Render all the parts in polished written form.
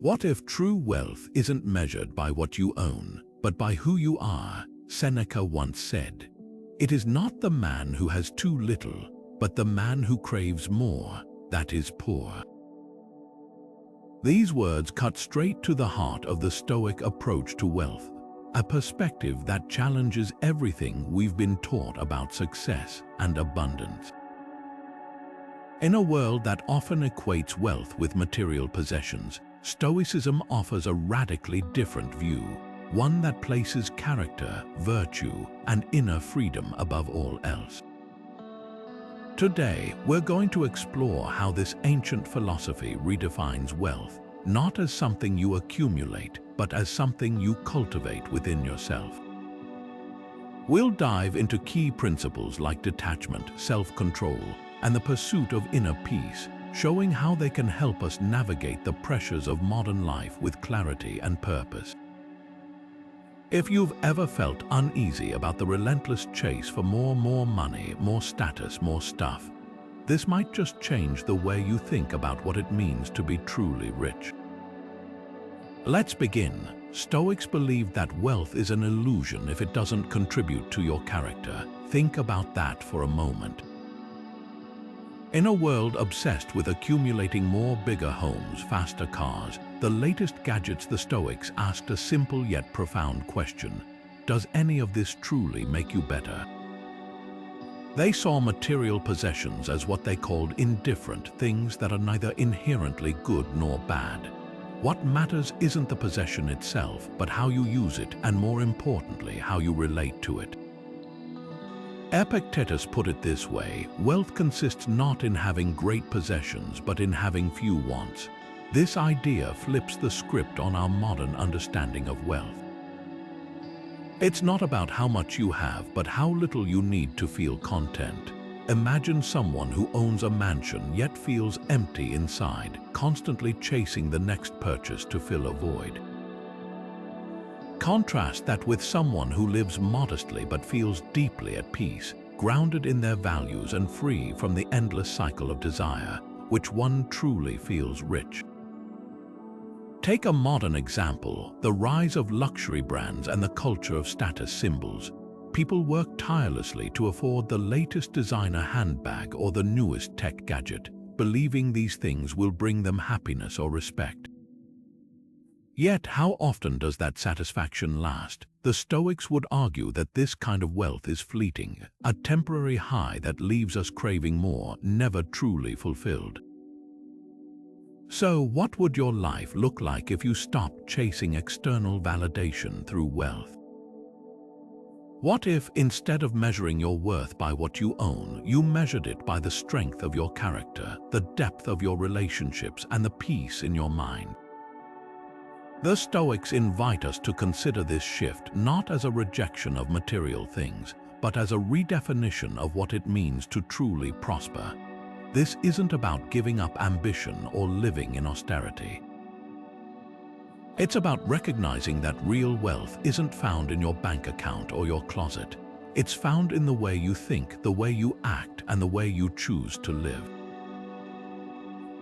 What if true wealth isn't measured by what you own, but by who you are? Seneca once said, "It is not the man who has too little, but the man who craves more, that is poor." These words cut straight to the heart of the Stoic approach to wealth, a perspective that challenges everything we've been taught about success and abundance. In a world that often equates wealth with material possessions, Stoicism offers a radically different view, one that places character, virtue, and inner freedom above all else. Today, we're going to explore how this ancient philosophy redefines wealth, not as something you accumulate, but as something you cultivate within yourself. We'll dive into key principles like detachment, self-control, and the pursuit of inner peace, showing how they can help us navigate the pressures of modern life with clarity and purpose. If you've ever felt uneasy about the relentless chase for more money, more status, more stuff, this might just change the way you think about what it means to be truly rich. Let's begin. Stoics believe that wealth is an illusion if it doesn't contribute to your character. Think about that for a moment. In a world obsessed with accumulating more bigger homes, faster cars, the latest gadgets, the Stoics asked a simple yet profound question: does any of this truly make you better? They saw material possessions as what they called indifferent, things that are neither inherently good nor bad. What matters isn't the possession itself, but how you use it, and more importantly, how you relate to it. Epictetus put it this way: wealth consists not in having great possessions, but in having few wants. This idea flips the script on our modern understanding of wealth. It's not about how much you have, but how little you need to feel content. Imagine someone who owns a mansion yet feels empty inside, constantly chasing the next purchase to fill a void. Contrast that with someone who lives modestly but feels deeply at peace, grounded in their values and free from the endless cycle of desire. Which one truly feels rich? Take a modern example, the rise of luxury brands and the culture of status symbols. People work tirelessly to afford the latest designer handbag or the newest tech gadget, believing these things will bring them happiness or respect. Yet, how often does that satisfaction last? The Stoics would argue that this kind of wealth is fleeting, a temporary high that leaves us craving more, never truly fulfilled. So, what would your life look like if you stopped chasing external validation through wealth? What if, instead of measuring your worth by what you own, you measured it by the strength of your character, the depth of your relationships, and the peace in your mind? The Stoics invite us to consider this shift not as a rejection of material things, but as a redefinition of what it means to truly prosper. This isn't about giving up ambition or living in austerity. It's about recognizing that real wealth isn't found in your bank account or your closet. It's found in the way you think, the way you act, and the way you choose to live.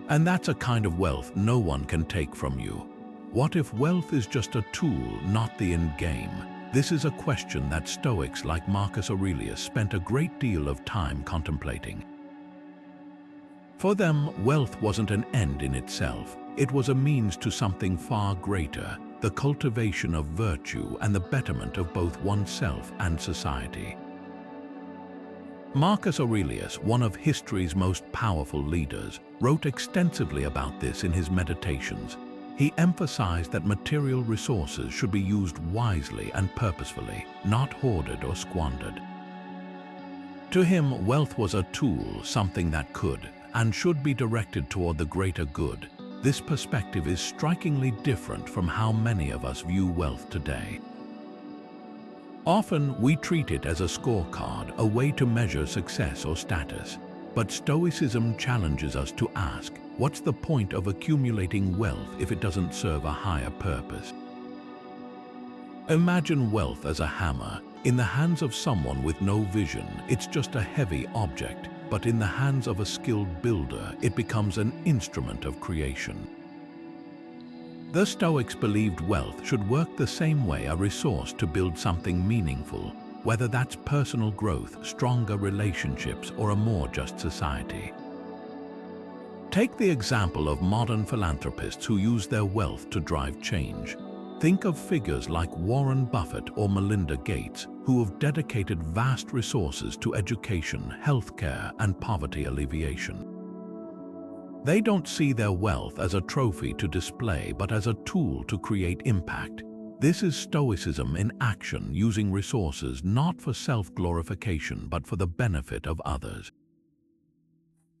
And that's a kind of wealth no one can take from you. What if wealth is just a tool, not the end game? This is a question that Stoics like Marcus Aurelius spent a great deal of time contemplating. For them, wealth wasn't an end in itself. It was a means to something far greater, the cultivation of virtue and the betterment of both oneself and society. Marcus Aurelius, one of history's most powerful leaders, wrote extensively about this in his Meditations. He emphasized that material resources should be used wisely and purposefully, not hoarded or squandered. To him, wealth was a tool, something that could and should be directed toward the greater good. This perspective is strikingly different from how many of us view wealth today. Often, we treat it as a scorecard, a way to measure success or status. But Stoicism challenges us to ask, what's the point of accumulating wealth if it doesn't serve a higher purpose? Imagine wealth as a hammer. In the hands of someone with no vision, it's just a heavy object, but in the hands of a skilled builder, it becomes an instrument of creation. The Stoics believed wealth should work the same way a resource to build something meaningful, whether that's personal growth, stronger relationships, or a more just society. Take the example of modern philanthropists who use their wealth to drive change. Think of figures like Warren Buffett or Melinda Gates, who have dedicated vast resources to education, healthcare, and poverty alleviation. They don't see their wealth as a trophy to display, but as a tool to create impact. This is Stoicism in action, using resources not for self-glorification, but for the benefit of others.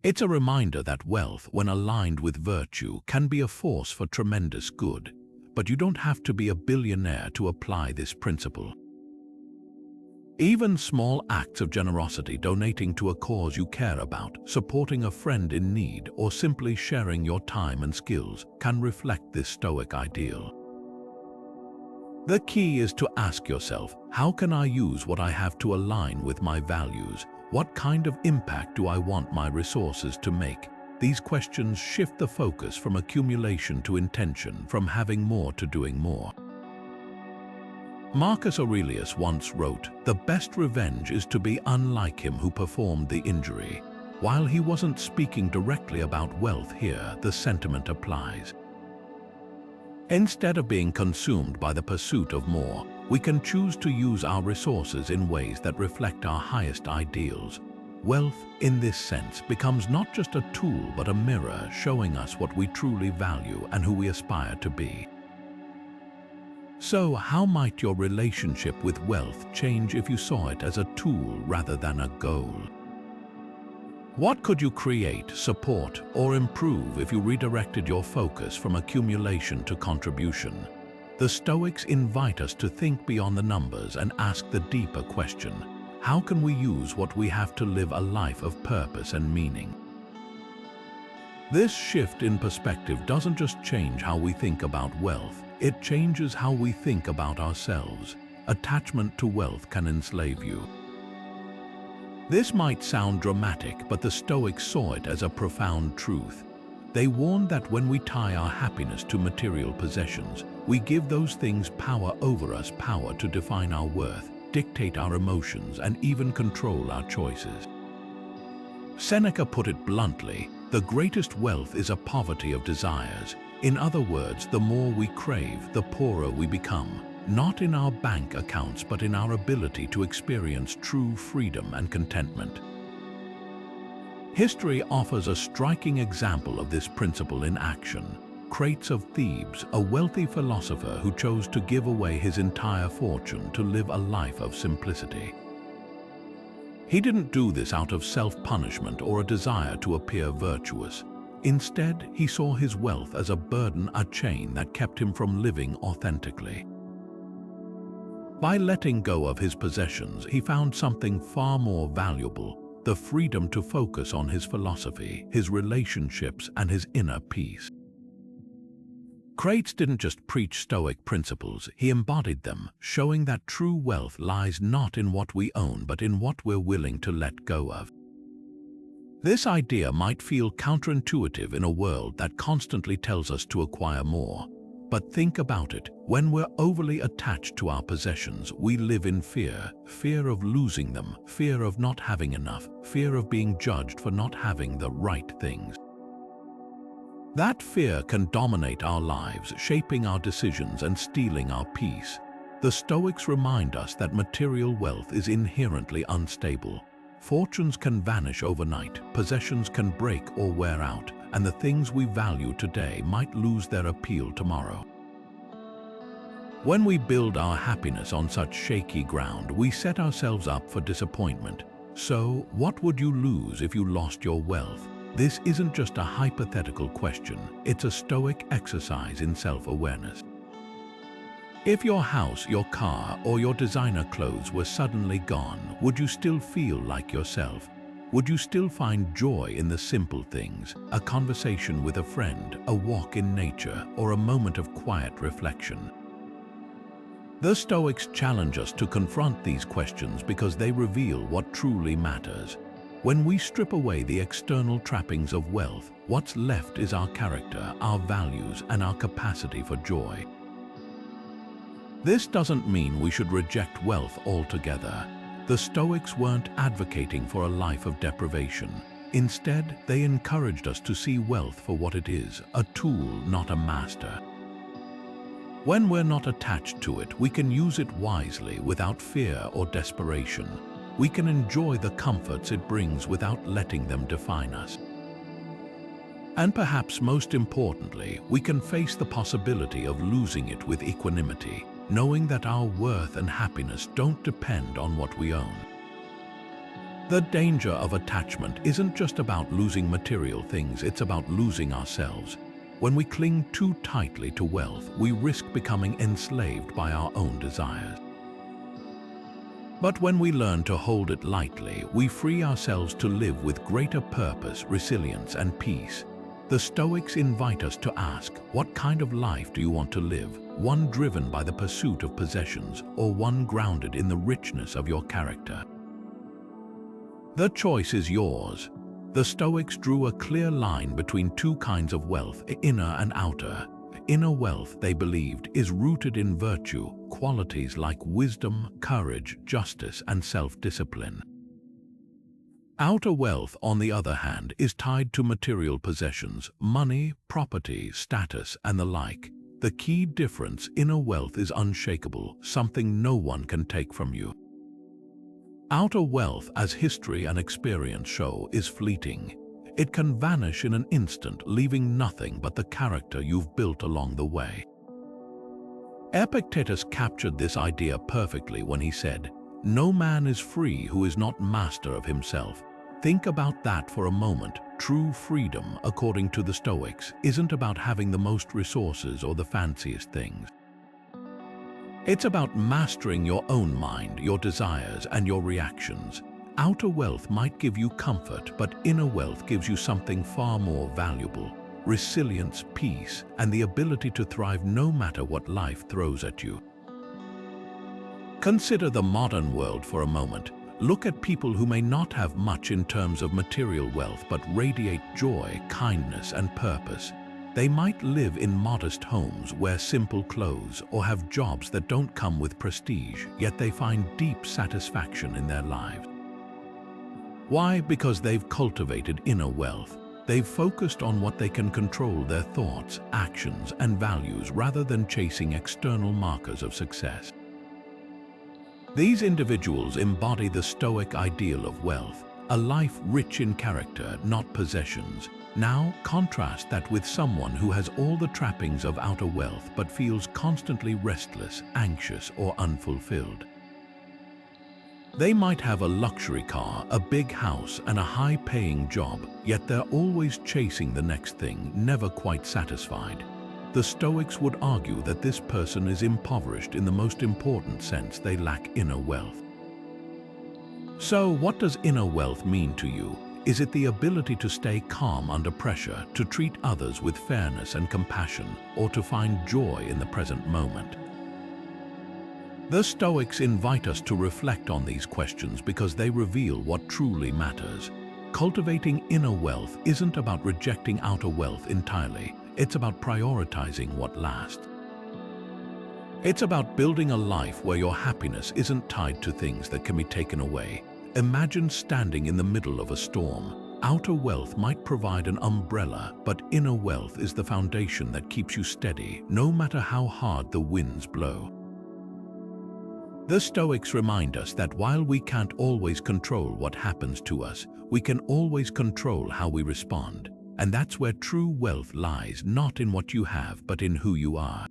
It's a reminder that wealth, when aligned with virtue, can be a force for tremendous good, but you don't have to be a billionaire to apply this principle. Even small acts of generosity, donating to a cause you care about, supporting a friend in need, or simply sharing your time and skills, can reflect this Stoic ideal. The key is to ask yourself, how can I use what I have to align with my values? What kind of impact do I want my resources to make? These questions shift the focus from accumulation to intention, from having more to doing more. Marcus Aurelius once wrote, "The best revenge is to be unlike him who performed the injury." While he wasn't speaking directly about wealth here, the sentiment applies. Instead of being consumed by the pursuit of more, we can choose to use our resources in ways that reflect our highest ideals. Wealth, in this sense, becomes not just a tool but a mirror showing us what we truly value and who we aspire to be. So, how might your relationship with wealth change if you saw it as a tool rather than a goal? What could you create, support, or improve if you redirected your focus from accumulation to contribution? The Stoics invite us to think beyond the numbers and ask the deeper question: how can we use what we have to live a life of purpose and meaning? This shift in perspective doesn't just change how we think about wealth, it changes how we think about ourselves. Attachment to wealth can enslave you. This might sound dramatic, but the Stoics saw it as a profound truth. They warned that when we tie our happiness to material possessions, we give those things power over us, power to define our worth, dictate our emotions, and even control our choices. Seneca put it bluntly, "The greatest wealth is a poverty of desires." In other words, the more we crave, the poorer we become, not in our bank accounts but in our ability to experience true freedom and contentment. History offers a striking example of this principle in action. Crates of Thebes, a wealthy philosopher who chose to give away his entire fortune to live a life of simplicity. He didn't do this out of self-punishment or a desire to appear virtuous. Instead, he saw his wealth as a burden, a chain that kept him from living authentically. By letting go of his possessions, he found something far more valuable: the freedom to focus on his philosophy, his relationships, and his inner peace. Crates didn't just preach Stoic principles, he embodied them, showing that true wealth lies not in what we own but in what we're willing to let go of. This idea might feel counterintuitive in a world that constantly tells us to acquire more. But think about it, when we're overly attached to our possessions, we live in fear. Fear of losing them, fear of not having enough, fear of being judged for not having the right things. That fear can dominate our lives, shaping our decisions and stealing our peace. The Stoics remind us that material wealth is inherently unstable. Fortunes can vanish overnight, possessions can break or wear out, and the things we value today might lose their appeal tomorrow. When we build our happiness on such shaky ground, we set ourselves up for disappointment. So, what would you lose if you lost your wealth? This isn't just a hypothetical question, it's a Stoic exercise in self-awareness. If your house, your car, or your designer clothes were suddenly gone, would you still feel like yourself? Would you still find joy in the simple things, a conversation with a friend, a walk in nature, or a moment of quiet reflection? The Stoics challenge us to confront these questions because they reveal what truly matters. When we strip away the external trappings of wealth, what's left is our character, our values, and our capacity for joy. This doesn't mean we should reject wealth altogether. The Stoics weren't advocating for a life of deprivation. Instead, they encouraged us to see wealth for what it is, a tool, not a master. When we're not attached to it, we can use it wisely without fear or desperation. We can enjoy the comforts it brings without letting them define us. And perhaps most importantly, we can face the possibility of losing it with equanimity, knowing that our worth and happiness don't depend on what we own. The danger of attachment isn't just about losing material things, it's about losing ourselves. When we cling too tightly to wealth, we risk becoming enslaved by our own desires. But when we learn to hold it lightly, we free ourselves to live with greater purpose, resilience, and peace. The Stoics invite us to ask, what kind of life do you want to live? One driven by the pursuit of possessions, or one grounded in the richness of your character? The choice is yours. The Stoics drew a clear line between two kinds of wealth, inner and outer. Inner wealth, they believed, is rooted in virtue, qualities like wisdom, courage, justice, and self-discipline. Outer wealth, on the other hand, is tied to material possessions, money, property, status, and the like. The key difference: inner wealth is unshakable, something no one can take from you. Outer wealth, as history and experience show, is fleeting. It can vanish in an instant, leaving nothing but the character you've built along the way. Epictetus captured this idea perfectly when he said, "No man is free who is not master of himself." Think about that for a moment. True freedom, according to the Stoics, isn't about having the most resources or the fanciest things. It's about mastering your own mind, your desires, and your reactions. Outer wealth might give you comfort, but inner wealth gives you something far more valuable: resilience, peace, and the ability to thrive no matter what life throws at you. Consider the modern world for a moment. Look at people who may not have much in terms of material wealth but radiate joy, kindness, and purpose. They might live in modest homes, wear simple clothes, or have jobs that don't come with prestige, yet they find deep satisfaction in their lives. Why? Because they've cultivated inner wealth. They've focused on what they can control: their thoughts, actions, and values, rather than chasing external markers of success. These individuals embody the Stoic ideal of wealth, a life rich in character, not possessions. Now, contrast that with someone who has all the trappings of outer wealth but feels constantly restless, anxious, or unfulfilled. They might have a luxury car, a big house, and a high-paying job, yet they're always chasing the next thing, never quite satisfied. The Stoics would argue that this person is impoverished in the most important sense: they lack inner wealth. So, what does inner wealth mean to you? Is it the ability to stay calm under pressure, to treat others with fairness and compassion, or to find joy in the present moment? The Stoics invite us to reflect on these questions because they reveal what truly matters. Cultivating inner wealth isn't about rejecting outer wealth entirely. It's about prioritizing what lasts. It's about building a life where your happiness isn't tied to things that can be taken away. Imagine standing in the middle of a storm. Outer wealth might provide an umbrella, but inner wealth is the foundation that keeps you steady, no matter how hard the winds blow. The Stoics remind us that while we can't always control what happens to us, we can always control how we respond. And that's where true wealth lies, not in what you have, but in who you are.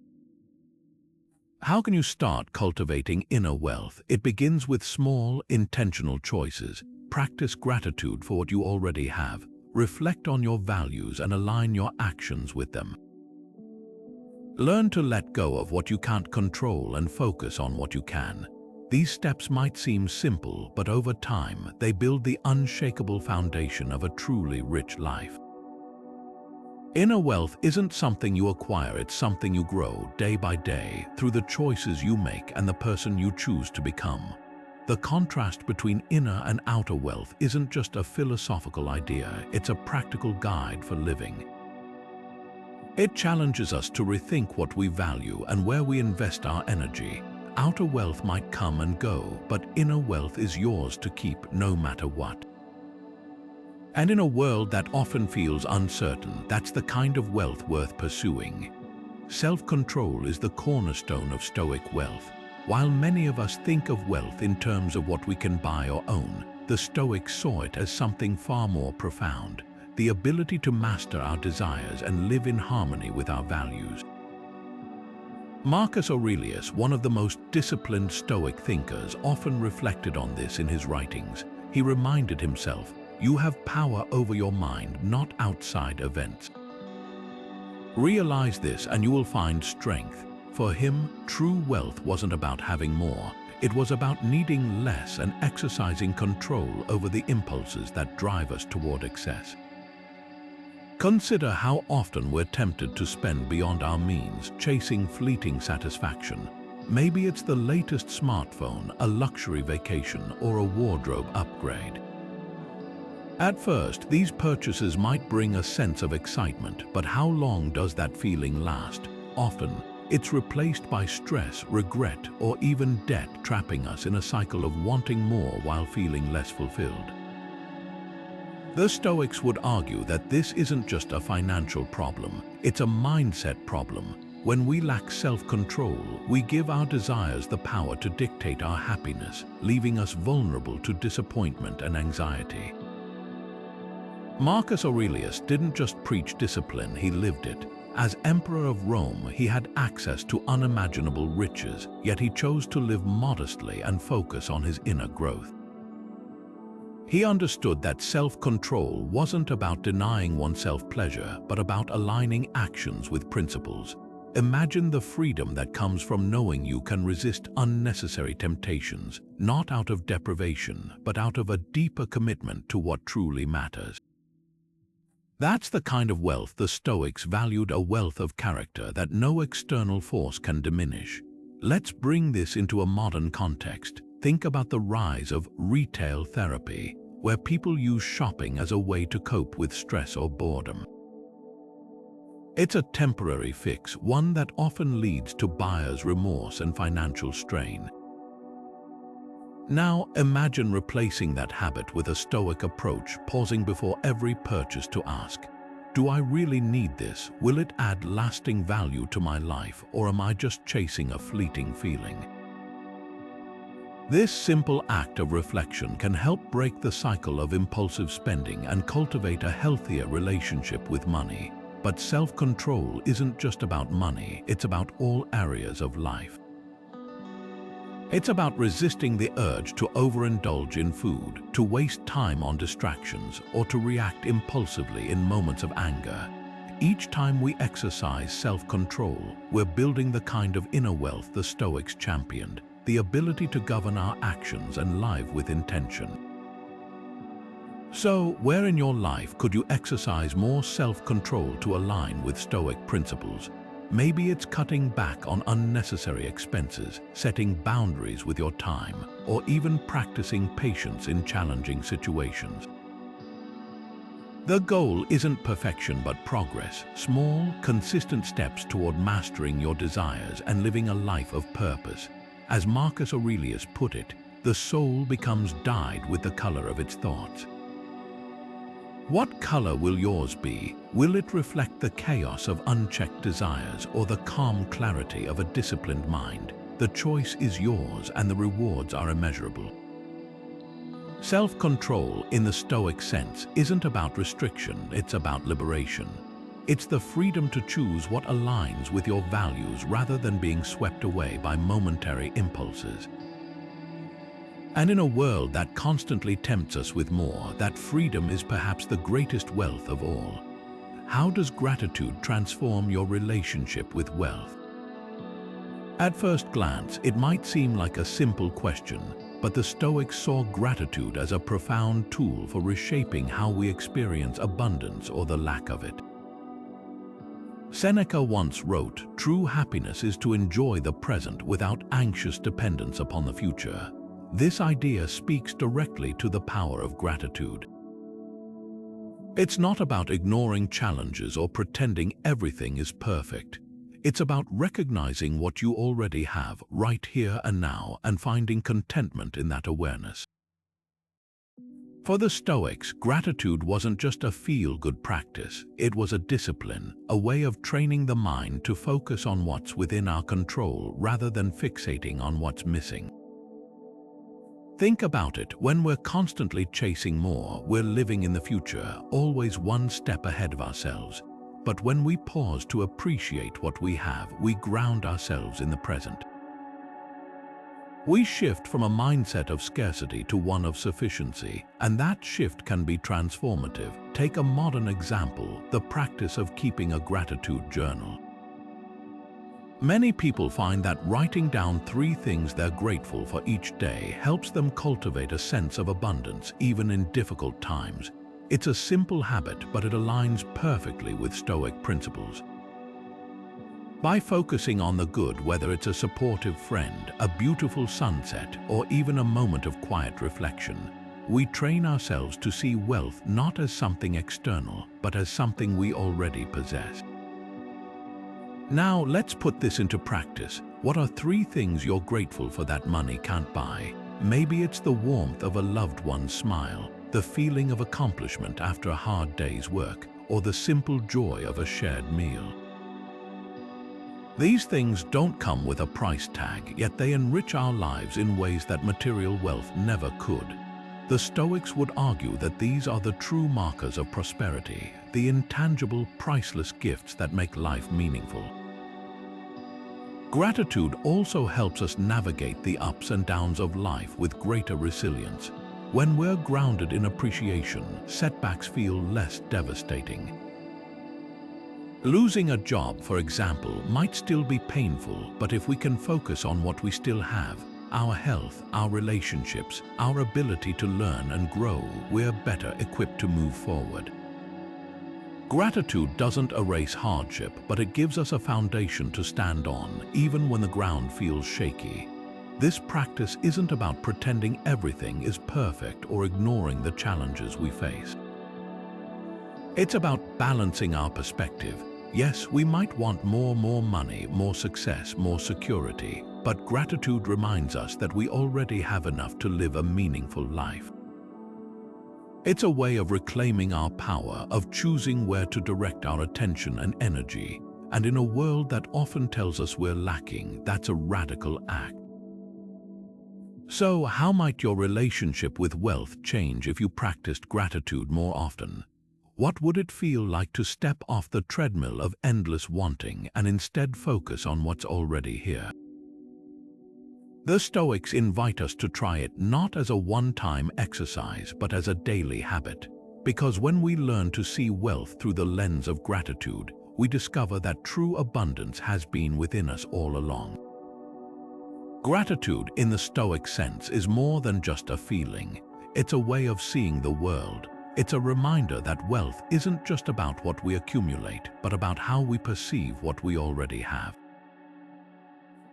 How can you start cultivating inner wealth? It begins with small, intentional choices. Practice gratitude for what you already have. Reflect on your values and align your actions with them. Learn to let go of what you can't control and focus on what you can. These steps might seem simple, but over time, they build the unshakable foundation of a truly rich life. Inner wealth isn't something you acquire, it's something you grow day by day through the choices you make and the person you choose to become. the contrast between inner and outer wealth isn't just a philosophical idea, it's a practical guide for living. It challenges us to rethink what we value and where we invest our energy. Outer wealth might come and go, but inner wealth is yours to keep no matter what. And in a world that often feels uncertain, that's the kind of wealth worth pursuing. Self-control is the cornerstone of Stoic wealth. While many of us think of wealth in terms of what we can buy or own, the Stoics saw it as something far more profound: the ability to master our desires and live in harmony with our values. Marcus Aurelius, one of the most disciplined Stoic thinkers, often reflected on this in his writings. He reminded himself, "You have power over your mind, not outside events." Realize this and you will find strength. For him, true wealth wasn't about having more. It was about needing less and exercising control over the impulses that drive us toward excess. Consider how often we're tempted to spend beyond our means, chasing fleeting satisfaction. Maybe it's the latest smartphone, a luxury vacation, or a wardrobe upgrade. At first, these purchases might bring a sense of excitement, but how long does that feeling last? Often, it's replaced by stress, regret, or even debt, trapping us in a cycle of wanting more while feeling less fulfilled. The Stoics would argue that this isn't just a financial problem, it's a mindset problem. When we lack self-control, we give our desires the power to dictate our happiness, leaving us vulnerable to disappointment and anxiety. Marcus Aurelius didn't just preach discipline, he lived it. As Emperor of Rome, he had access to unimaginable riches, yet he chose to live modestly and focus on his inner growth. He understood that self-control wasn't about denying oneself pleasure, but about aligning actions with principles. Imagine the freedom that comes from knowing you can resist unnecessary temptations, not out of deprivation, but out of a deeper commitment to what truly matters. That's the kind of wealth the Stoics valued, a wealth of character that no external force can diminish. Let's bring this into a modern context. Think about the rise of retail therapy, where people use shopping as a way to cope with stress or boredom. It's a temporary fix, one that often leads to buyer's remorse and financial strain. Now, imagine replacing that habit with a Stoic approach, pausing before every purchase to ask, do I really need this? Will it add lasting value to my life, or am I just chasing a fleeting feeling? This simple act of reflection can help break the cycle of impulsive spending and cultivate a healthier relationship with money. But self-control isn't just about money, it's about all areas of life. It's about resisting the urge to overindulge in food, to waste time on distractions, or to react impulsively in moments of anger. Each time we exercise self-control, we're building the kind of inner wealth the Stoics championed, the ability to govern our actions and live with intention. So, where in your life could you exercise more self-control to align with Stoic principles? Maybe it's cutting back on unnecessary expenses, setting boundaries with your time, or even practicing patience in challenging situations. The goal isn't perfection but progress, small, consistent steps toward mastering your desires and living a life of purpose. As Marcus Aurelius put it, the soul becomes dyed with the color of its thoughts. What color will yours be? Will it reflect the chaos of unchecked desires or the calm clarity of a disciplined mind? The choice is yours and the rewards are immeasurable. Self-control, in the Stoic sense, isn't about restriction, it's about liberation. It's the freedom to choose what aligns with your values rather than being swept away by momentary impulses. And in a world that constantly tempts us with more, that freedom is perhaps the greatest wealth of all. How does gratitude transform your relationship with wealth? At first glance, it might seem like a simple question, but the Stoics saw gratitude as a profound tool for reshaping how we experience abundance or the lack of it. Seneca once wrote, "True happiness is to enjoy the present without anxious dependence upon the future." this idea speaks directly to the power of gratitude. It's not about ignoring challenges or pretending everything is perfect. It's about recognizing what you already have right here and now and finding contentment in that awareness. For the Stoics, gratitude wasn't just a feel-good practice, it was a discipline, a way of training the mind to focus on what's within our control rather than fixating on what's missing. Think about it, when we're constantly chasing more, we're living in the future, always one step ahead of ourselves. But when we pause to appreciate what we have, we ground ourselves in the present. We shift from a mindset of scarcity to one of sufficiency, and that shift can be transformative. Take a modern example, the practice of keeping a gratitude journal. Many people find that writing down 3 things they're grateful for each day helps them cultivate a sense of abundance even in difficult times. It's a simple habit, but it aligns perfectly with Stoic principles. By focusing on the good, whether it's a supportive friend, a beautiful sunset, or even a moment of quiet reflection, we train ourselves to see wealth not as something external, but as something we already possess. Now, let's put this into practice. What are 3 things you're grateful for that money can't buy? Maybe it's the warmth of a loved one's smile, the feeling of accomplishment after a hard day's work, or the simple joy of a shared meal. These things don't come with a price tag, yet they enrich our lives in ways that material wealth never could. The Stoics would argue that these are the true markers of prosperity, the intangible, priceless gifts that make life meaningful. Gratitude also helps us navigate the ups and downs of life with greater resilience. When we're grounded in appreciation, setbacks feel less devastating. Losing a job, for example, might still be painful, but if we can focus on what we still have, our health, our relationships, our ability to learn and grow, we're better equipped to move forward. Gratitude doesn't erase hardship, but it gives us a foundation to stand on, even when the ground feels shaky. This practice isn't about pretending everything is perfect or ignoring the challenges we face. It's about balancing our perspective. Yes, we might want more money, more success, more security, but gratitude reminds us that we already have enough to live a meaningful life. It's a way of reclaiming our power, of choosing where to direct our attention and energy, and in a world that often tells us we're lacking, that's a radical act. So, how might your relationship with wealth change if you practiced gratitude more often? What would it feel like to step off the treadmill of endless wanting and instead focus on what's already here? The Stoics invite us to try it not as a one-time exercise, but as a daily habit. Because when we learn to see wealth through the lens of gratitude, we discover that true abundance has been within us all along. Gratitude, in the Stoic sense, is more than just a feeling. It's a way of seeing the world. It's a reminder that wealth isn't just about what we accumulate, but about how we perceive what we already have.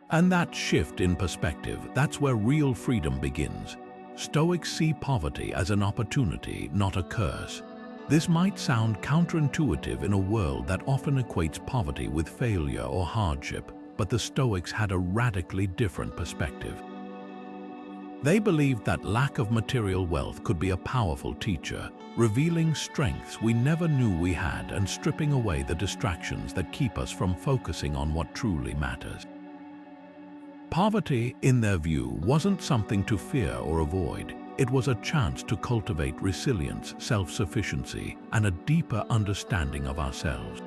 And that shift in perspective, that's where real freedom begins. Stoics see poverty as an opportunity, not a curse. This might sound counterintuitive in a world that often equates poverty with failure or hardship, but the Stoics had a radically different perspective. They believed that lack of material wealth could be a powerful teacher, revealing strengths we never knew we had and stripping away the distractions that keep us from focusing on what truly matters. Poverty, in their view, wasn't something to fear or avoid. It was a chance to cultivate resilience, self-sufficiency, and a deeper understanding of ourselves.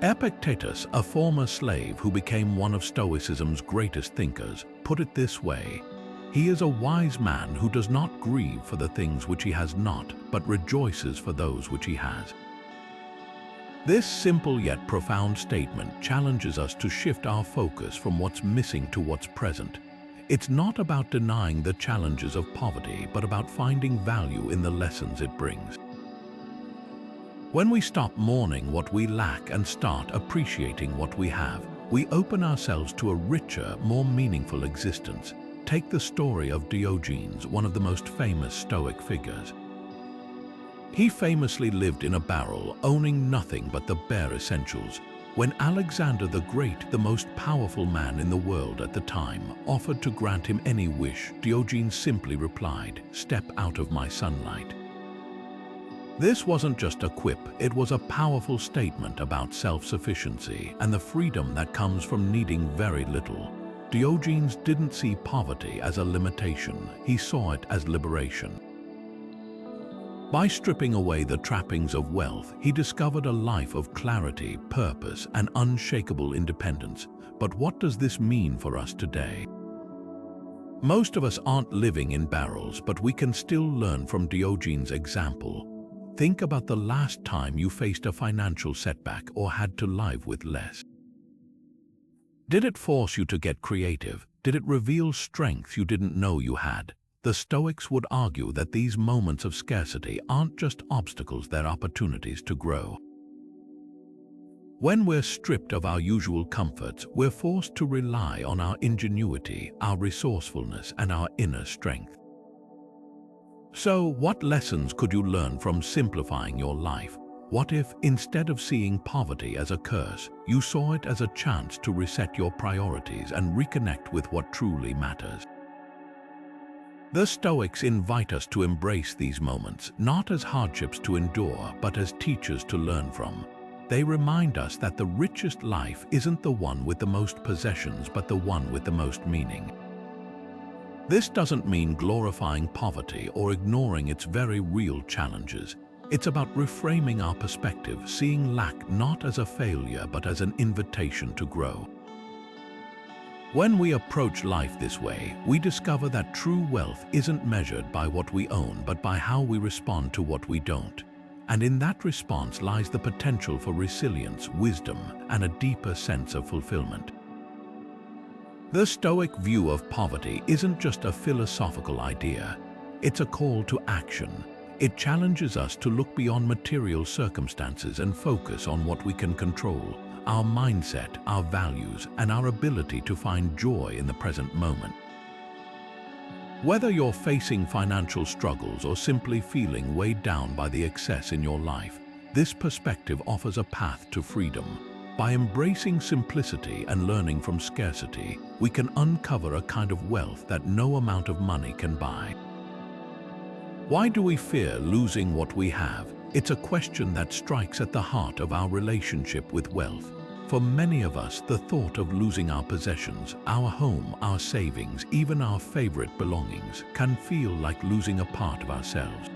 Epictetus, a former slave who became one of Stoicism's greatest thinkers, put it this way: "He is a wise man who does not grieve for the things which he has not, but rejoices for those which he has." This simple yet profound statement challenges us to shift our focus from what's missing to what's present. It's not about denying the challenges of poverty, but about finding value in the lessons it brings. When we stop mourning what we lack and start appreciating what we have, we open ourselves to a richer, more meaningful existence. take the story of Diogenes, one of the most famous Stoic figures. He famously lived in a barrel, owning nothing but the bare essentials. When Alexander the Great, the most powerful man in the world at the time, offered to grant him any wish, Diogenes simply replied, "Step out of my sunlight." This wasn't just a quip, it was a powerful statement about self-sufficiency and the freedom that comes from needing very little. Diogenes didn't see poverty as a limitation, he saw it as liberation. By stripping away the trappings of wealth, he discovered a life of clarity, purpose, and unshakable independence. But what does this mean for us today? Most of us aren't living in barrels, but we can still learn from Diogenes' example. Think about the last time you faced a financial setback or had to live with less. Did it force you to get creative? Did it reveal strength you didn't know you had? The Stoics would argue that these moments of scarcity aren't just obstacles, they're opportunities to grow. When we're stripped of our usual comforts, we're forced to rely on our ingenuity, our resourcefulness, and our inner strength. So, what lessons could you learn from simplifying your life? What if, instead of seeing poverty as a curse, you saw it as a chance to reset your priorities and reconnect with what truly matters? The Stoics invite us to embrace these moments, not as hardships to endure, but as teachers to learn from. They remind us that the richest life isn't the one with the most possessions, but the one with the most meaning. This doesn't mean glorifying poverty or ignoring its very real challenges. It's about reframing our perspective, seeing lack not as a failure, but as an invitation to grow. When we approach life this way, we discover that true wealth isn't measured by what we own, but by how we respond to what we don't. And in that response lies the potential for resilience, wisdom, and a deeper sense of fulfillment. The Stoic view of poverty isn't just a philosophical idea. It's a call to action. It challenges us to look beyond material circumstances and focus on what we can control: our mindset, our values, and our ability to find joy in the present moment. Whether you're facing financial struggles or simply feeling weighed down by the excess in your life, this perspective offers a path to freedom. By embracing simplicity and learning from scarcity, we can uncover a kind of wealth that no amount of money can buy. Why do we fear losing what we have? It's a question that strikes at the heart of our relationship with wealth. For many of us, the thought of losing our possessions, our home, our savings, even our favorite belongings, can feel like losing a part of ourselves.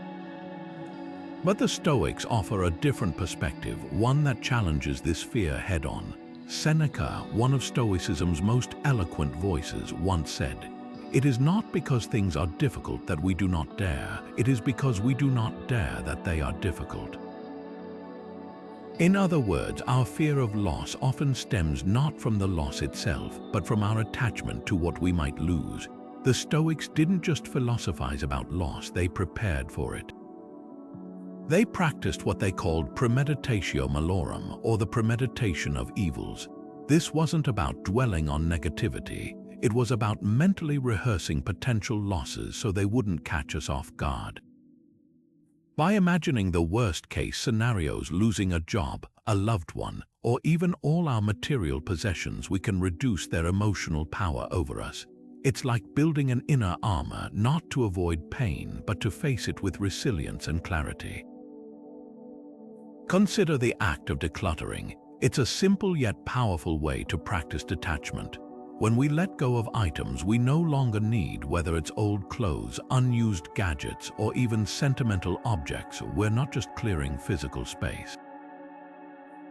But the Stoics offer a different perspective, one that challenges this fear head-on. Seneca, one of Stoicism's most eloquent voices, once said, "It is not because things are difficult that we do not dare, it is because we do not dare that they are difficult." In other words, our fear of loss often stems not from the loss itself, but from our attachment to what we might lose. The Stoics didn't just philosophize about loss, they prepared for it. They practiced what they called premeditatio malorum, or the premeditation of evils. This wasn't about dwelling on negativity, it was about mentally rehearsing potential losses so they wouldn't catch us off guard. By imagining the worst-case scenarios, losing a job, a loved one, or even all our material possessions, we can reduce their emotional power over us. It's like building an inner armor, not to avoid pain, but to face it with resilience and clarity. Consider the act of decluttering. It's a simple yet powerful way to practice detachment. When we let go of items we no longer need, whether it's old clothes, unused gadgets, or even sentimental objects, we're not just clearing physical space.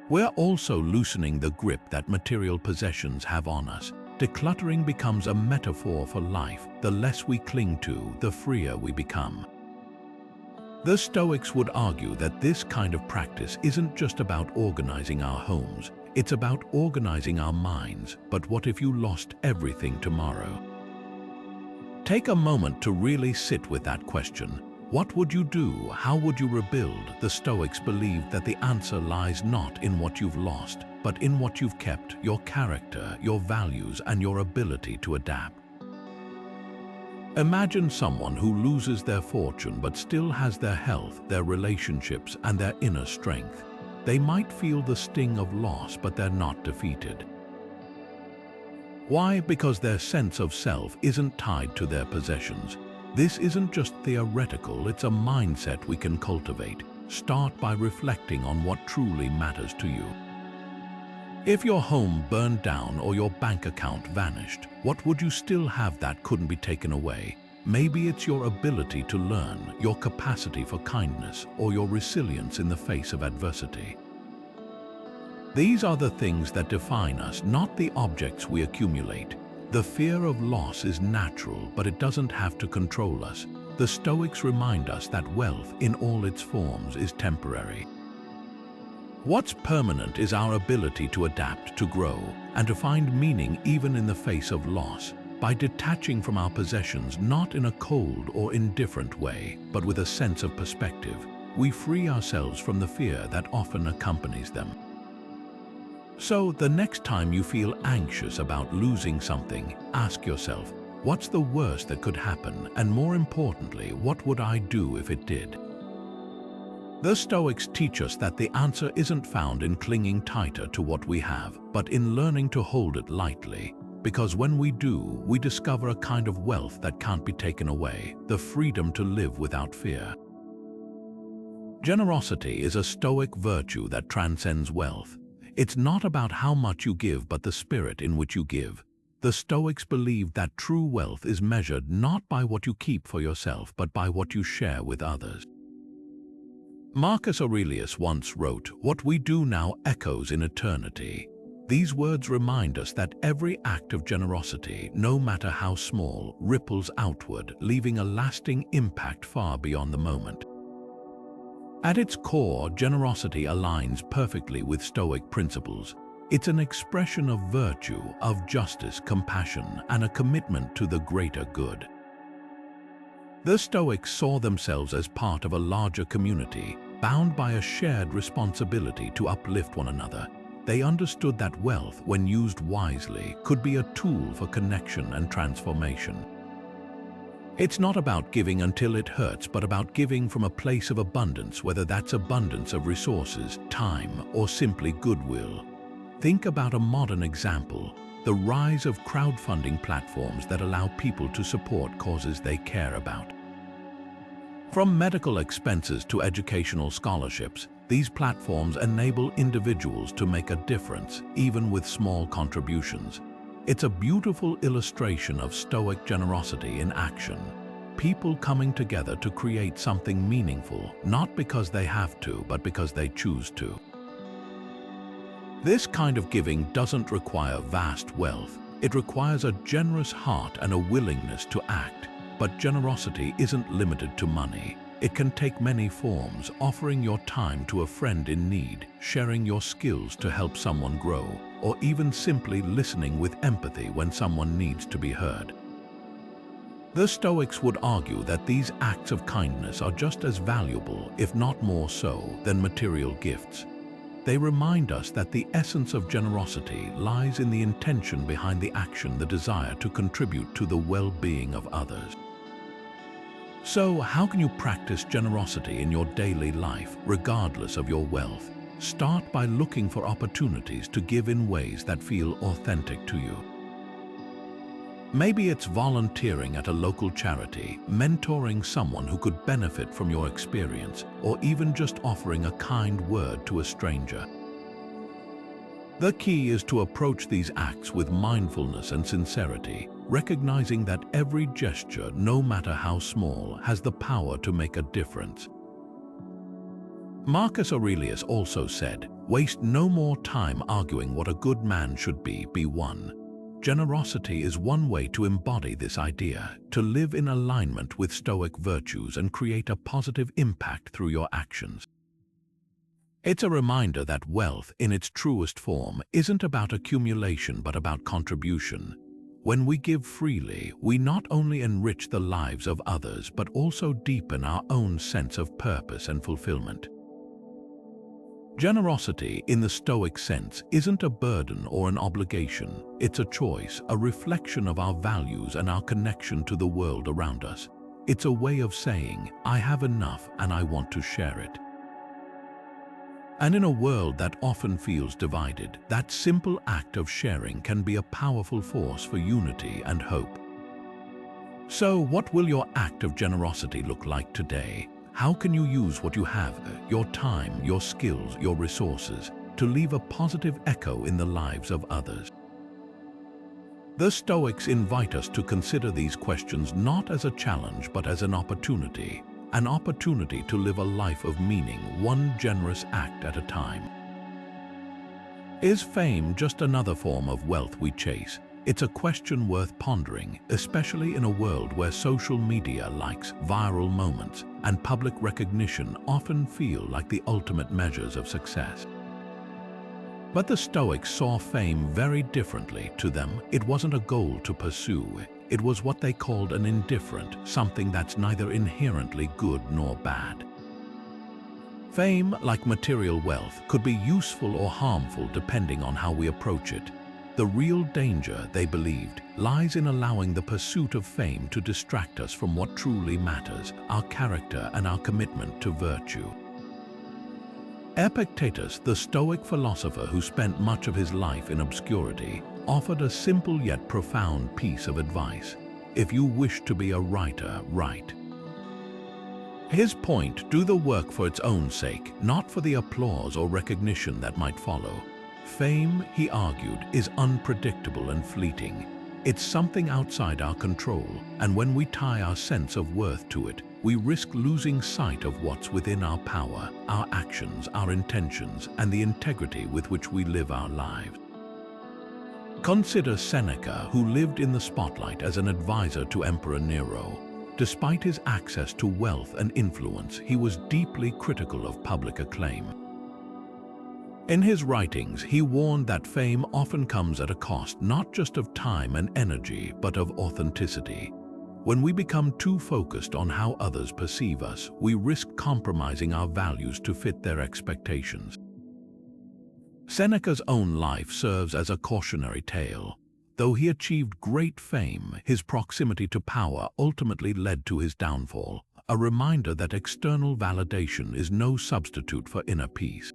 We're also loosening the grip that material possessions have on us. Decluttering becomes a metaphor for life. The less we cling to, the freer we become. The Stoics would argue that this kind of practice isn't just about organizing our homes, it's about organizing our minds. But what if you lost everything tomorrow? Take a moment to really sit with that question. What would you do? How would you rebuild? The Stoics believed that the answer lies not in what you've lost, but in what you've kept: your character, your values, and your ability to adapt. Imagine someone who loses their fortune but still has their health, their relationships, and their inner strength. They might feel the sting of loss, but they're not defeated. Why? Because their sense of self isn't tied to their possessions. This isn't just theoretical, it's a mindset we can cultivate. Start by reflecting on what truly matters to you. If your home burned down or your bank account vanished, what would you still have that couldn't be taken away? Maybe it's your ability to learn, your capacity for kindness, or your resilience in the face of adversity. These are the things that define us, not the objects we accumulate. The fear of loss is natural, but it doesn't have to control us. The Stoics remind us that wealth, in all its forms, is temporary. What's permanent is our ability to adapt, to grow, and to find meaning even in the face of loss. By detaching from our possessions, not in a cold or indifferent way, but with a sense of perspective, we free ourselves from the fear that often accompanies them. So, the next time you feel anxious about losing something, ask yourself, what's the worst that could happen? And more importantly, what would I do if it did? The Stoics teach us that the answer isn't found in clinging tighter to what we have, but in learning to hold it lightly. Because when we do, we discover a kind of wealth that can't be taken away, the freedom to live without fear. Generosity is a Stoic virtue that transcends wealth. It's not about how much you give, but the spirit in which you give. The Stoics believe that true wealth is measured not by what you keep for yourself, but by what you share with others. Marcus Aurelius once wrote, "What we do now echoes in eternity." These words remind us that every act of generosity, no matter how small, ripples outward, leaving a lasting impact far beyond the moment. At its core, generosity aligns perfectly with Stoic principles. It's an expression of virtue, of justice, compassion, and a commitment to the greater good. The Stoics saw themselves as part of a larger community, bound by a shared responsibility to uplift one another. They understood that wealth, when used wisely, could be a tool for connection and transformation. It's not about giving until it hurts, but about giving from a place of abundance, whether that's abundance of resources, time, or simply goodwill. Think about a modern example, the rise of crowdfunding platforms that allow people to support causes they care about. From medical expenses to educational scholarships, these platforms enable individuals to make a difference, even with small contributions. It's a beautiful illustration of Stoic generosity in action. People coming together to create something meaningful, not because they have to, but because they choose to. This kind of giving doesn't require vast wealth. It requires a generous heart and a willingness to act. But generosity isn't limited to money. It can take many forms, offering your time to a friend in need, sharing your skills to help someone grow, or even simply listening with empathy when someone needs to be heard. The Stoics would argue that these acts of kindness are just as valuable, if not more so, than material gifts. They remind us that the essence of generosity lies in the intention behind the action, the desire to contribute to the well-being of others. So, how can you practice generosity in your daily life, regardless of your wealth? Start by looking for opportunities to give in ways that feel authentic to you. Maybe it's volunteering at a local charity, mentoring someone who could benefit from your experience, or even just offering a kind word to a stranger. The key is to approach these acts with mindfulness and sincerity, recognizing that every gesture, no matter how small, has the power to make a difference. Marcus Aurelius also said, "Waste no more time arguing what a good man should be one." Generosity is one way to embody this idea, to live in alignment with Stoic virtues and create a positive impact through your actions. It's a reminder that wealth, in its truest form, isn't about accumulation but about contribution. When we give freely, we not only enrich the lives of others but also deepen our own sense of purpose and fulfillment. Generosity, in the Stoic sense, isn't a burden or an obligation. It's a choice, a reflection of our values and our connection to the world around us. It's a way of saying, I have enough and I want to share it. And in a world that often feels divided, that simple act of sharing can be a powerful force for unity and hope. So, what will your act of generosity look like today? How can you use what you have, your time, your skills, your resources, to leave a positive echo in the lives of others? The Stoics invite us to consider these questions not as a challenge but as an opportunity to live a life of meaning, one generous act at a time. Is fame just another form of wealth we chase? It's a question worth pondering, especially in a world where social media likes, viral moments, and public recognition often feel like the ultimate measures of success. But the Stoics saw fame very differently. To them, it wasn't a goal to pursue. It was what they called an indifferent, something that's neither inherently good nor bad. Fame, like material wealth, could be useful or harmful depending on how we approach it. The real danger, they believed, lies in allowing the pursuit of fame to distract us from what truly matters, our character and our commitment to virtue. Epictetus, the Stoic philosopher who spent much of his life in obscurity, offered a simple yet profound piece of advice. If you wish to be a writer, write. His point, do the work for its own sake, not for the applause or recognition that might follow. Fame, he argued, is unpredictable and fleeting. It's something outside our control, and when we tie our sense of worth to it, we risk losing sight of what's within our power, our actions, our intentions, and the integrity with which we live our lives. Consider Seneca, who lived in the spotlight as an advisor to Emperor Nero. Despite his access to wealth and influence, he was deeply critical of public acclaim. In his writings, he warned that fame often comes at a cost not just of time and energy, but of authenticity. When we become too focused on how others perceive us, we risk compromising our values to fit their expectations. Seneca's own life serves as a cautionary tale. Though he achieved great fame, his proximity to power ultimately led to his downfall, a reminder that external validation is no substitute for inner peace.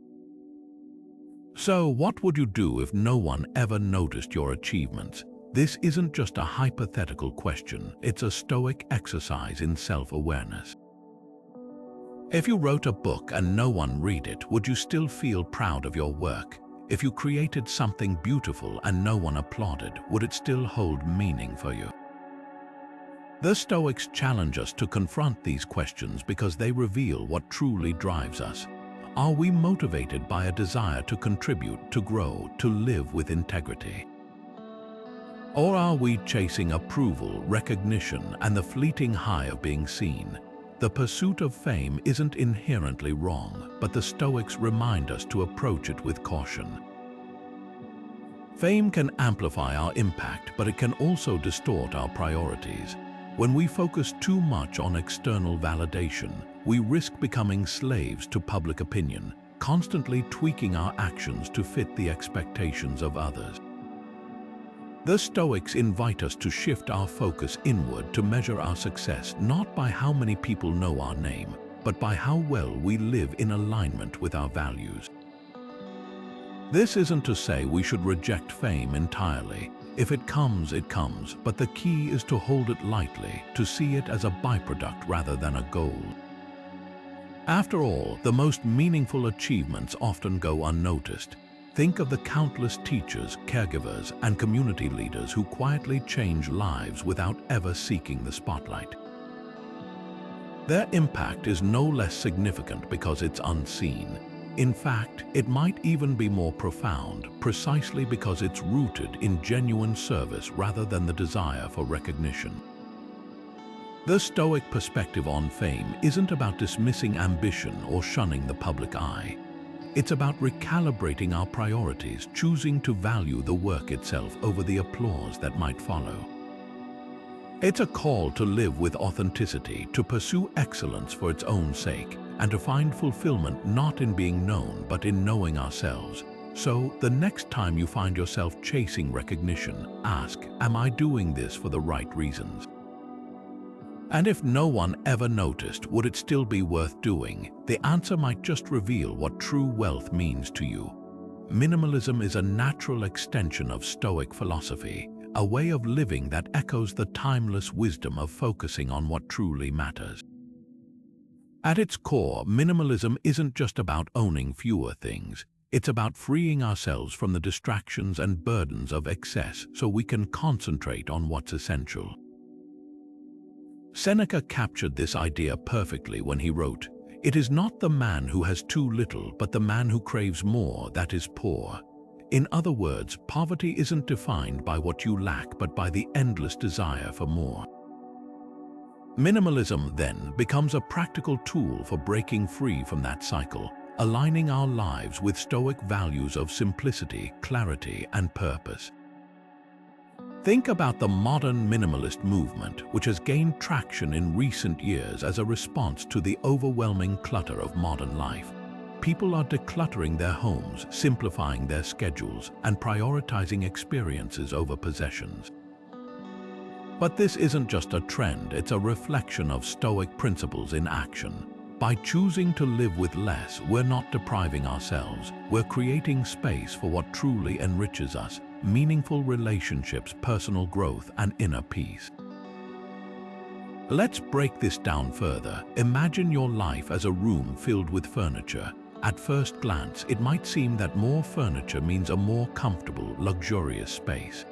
So, what would you do if no one ever noticed your achievements? This isn't just a hypothetical question, it's a Stoic exercise in self-awareness. If you wrote a book and no one read it, would you still feel proud of your work? If you created something beautiful and no one applauded, would it still hold meaning for you? The Stoics challenge us to confront these questions because they reveal what truly drives us. Are we motivated by a desire to contribute, to grow, to live with integrity? Or are we chasing approval, recognition, and the fleeting high of being seen? The pursuit of fame isn't inherently wrong, but the Stoics remind us to approach it with caution. Fame can amplify our impact, but it can also distort our priorities. When we focus too much on external validation, we risk becoming slaves to public opinion, constantly tweaking our actions to fit the expectations of others. The Stoics invite us to shift our focus inward, to measure our success not by how many people know our name, but by how well we live in alignment with our values. This isn't to say we should reject fame entirely. If it comes, it comes, but the key is to hold it lightly, to see it as a byproduct rather than a goal. After all, the most meaningful achievements often go unnoticed. Think of the countless teachers, caregivers, and community leaders who quietly change lives without ever seeking the spotlight. Their impact is no less significant because it's unseen. In fact, it might even be more profound, precisely because it's rooted in genuine service rather than the desire for recognition. The Stoic perspective on fame isn't about dismissing ambition or shunning the public eye. It's about recalibrating our priorities, choosing to value the work itself over the applause that might follow. It's a call to live with authenticity, to pursue excellence for its own sake, and to find fulfillment not in being known but in knowing ourselves. So, the next time you find yourself chasing recognition, ask, am I doing this for the right reasons? And if no one ever noticed, would it still be worth doing? The answer might just reveal what true wealth means to you. Minimalism is a natural extension of Stoic philosophy, a way of living that echoes the timeless wisdom of focusing on what truly matters. At its core, minimalism isn't just about owning fewer things. It's about freeing ourselves from the distractions and burdens of excess so we can concentrate on what's essential. Seneca captured this idea perfectly when he wrote, "It is not the man who has too little, but the man who craves more that is poor." In other words, poverty isn't defined by what you lack, but by the endless desire for more. Minimalism, then, becomes a practical tool for breaking free from that cycle, aligning our lives with Stoic values of simplicity, clarity, and purpose. Think about the modern minimalist movement, which has gained traction in recent years as a response to the overwhelming clutter of modern life. People are decluttering their homes, simplifying their schedules, and prioritizing experiences over possessions. But this isn't just a trend, it's a reflection of Stoic principles in action. By choosing to live with less, we're not depriving ourselves, we're creating space for what truly enriches us, meaningful relationships, personal growth, and inner peace. Let's break this down further. Imagine your life as a room filled with furniture. At first glance, it might seem that more furniture means a more comfortable, luxurious space.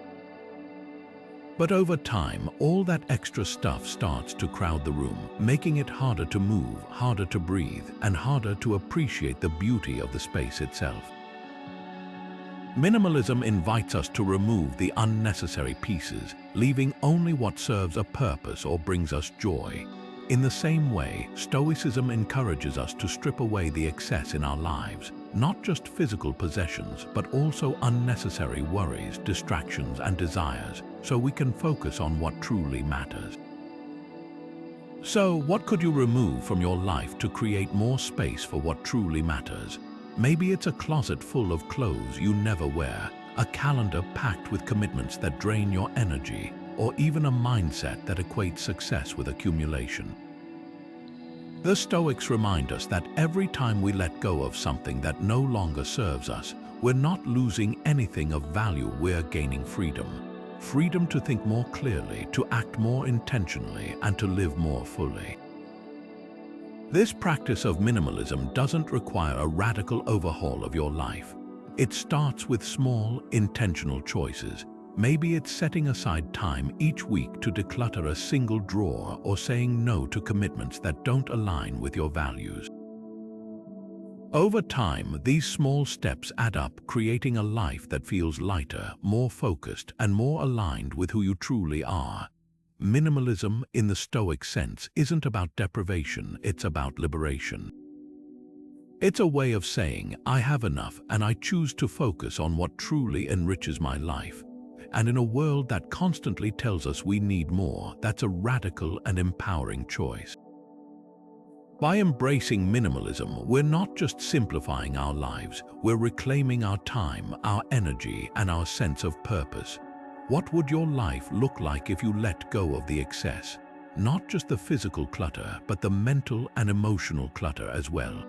But over time, all that extra stuff starts to crowd the room, making it harder to move, harder to breathe, and harder to appreciate the beauty of the space itself. Minimalism invites us to remove the unnecessary pieces, leaving only what serves a purpose or brings us joy. In the same way, Stoicism encourages us to strip away the excess in our lives, not just physical possessions, but also unnecessary worries, distractions, and desires, so we can focus on what truly matters. So, what could you remove from your life to create more space for what truly matters? Maybe it's a closet full of clothes you never wear, a calendar packed with commitments that drain your energy, or even a mindset that equates success with accumulation. The Stoics remind us that every time we let go of something that no longer serves us, we're not losing anything of value, we're gaining freedom. Freedom to think more clearly, to act more intentionally, and to live more fully. This practice of minimalism doesn't require a radical overhaul of your life. It starts with small, intentional choices. Maybe it's setting aside time each week to declutter a single drawer or saying no to commitments that don't align with your values. Over time, these small steps add up, creating a life that feels lighter, more focused, and more aligned with who you truly are. Minimalism, in the Stoic sense, isn't about deprivation, it's about liberation. It's a way of saying, I have enough and I choose to focus on what truly enriches my life. And in a world that constantly tells us we need more, that's a radical and empowering choice. By embracing minimalism, we're not just simplifying our lives, we're reclaiming our time, our energy, and our sense of purpose. What would your life look like if you let go of the excess? Not just the physical clutter, but the mental and emotional clutter as well.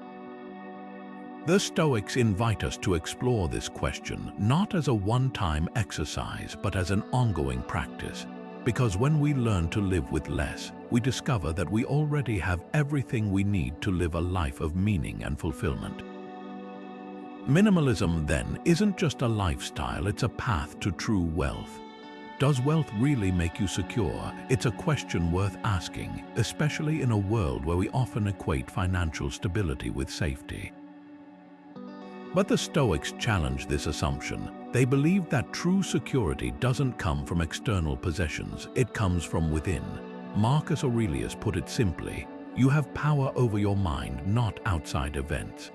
The Stoics invite us to explore this question not as a one-time exercise, but as an ongoing practice. Because when we learn to live with less, we discover that we already have everything we need to live a life of meaning and fulfillment. Minimalism, then, isn't just a lifestyle, it's a path to true wealth. Does wealth really make you secure? It's a question worth asking, especially in a world where we often equate financial stability with safety. But the Stoics challenge this assumption. They believe that true security doesn't come from external possessions, it comes from within. Marcus Aurelius put it simply, you have power over your mind, not outside events.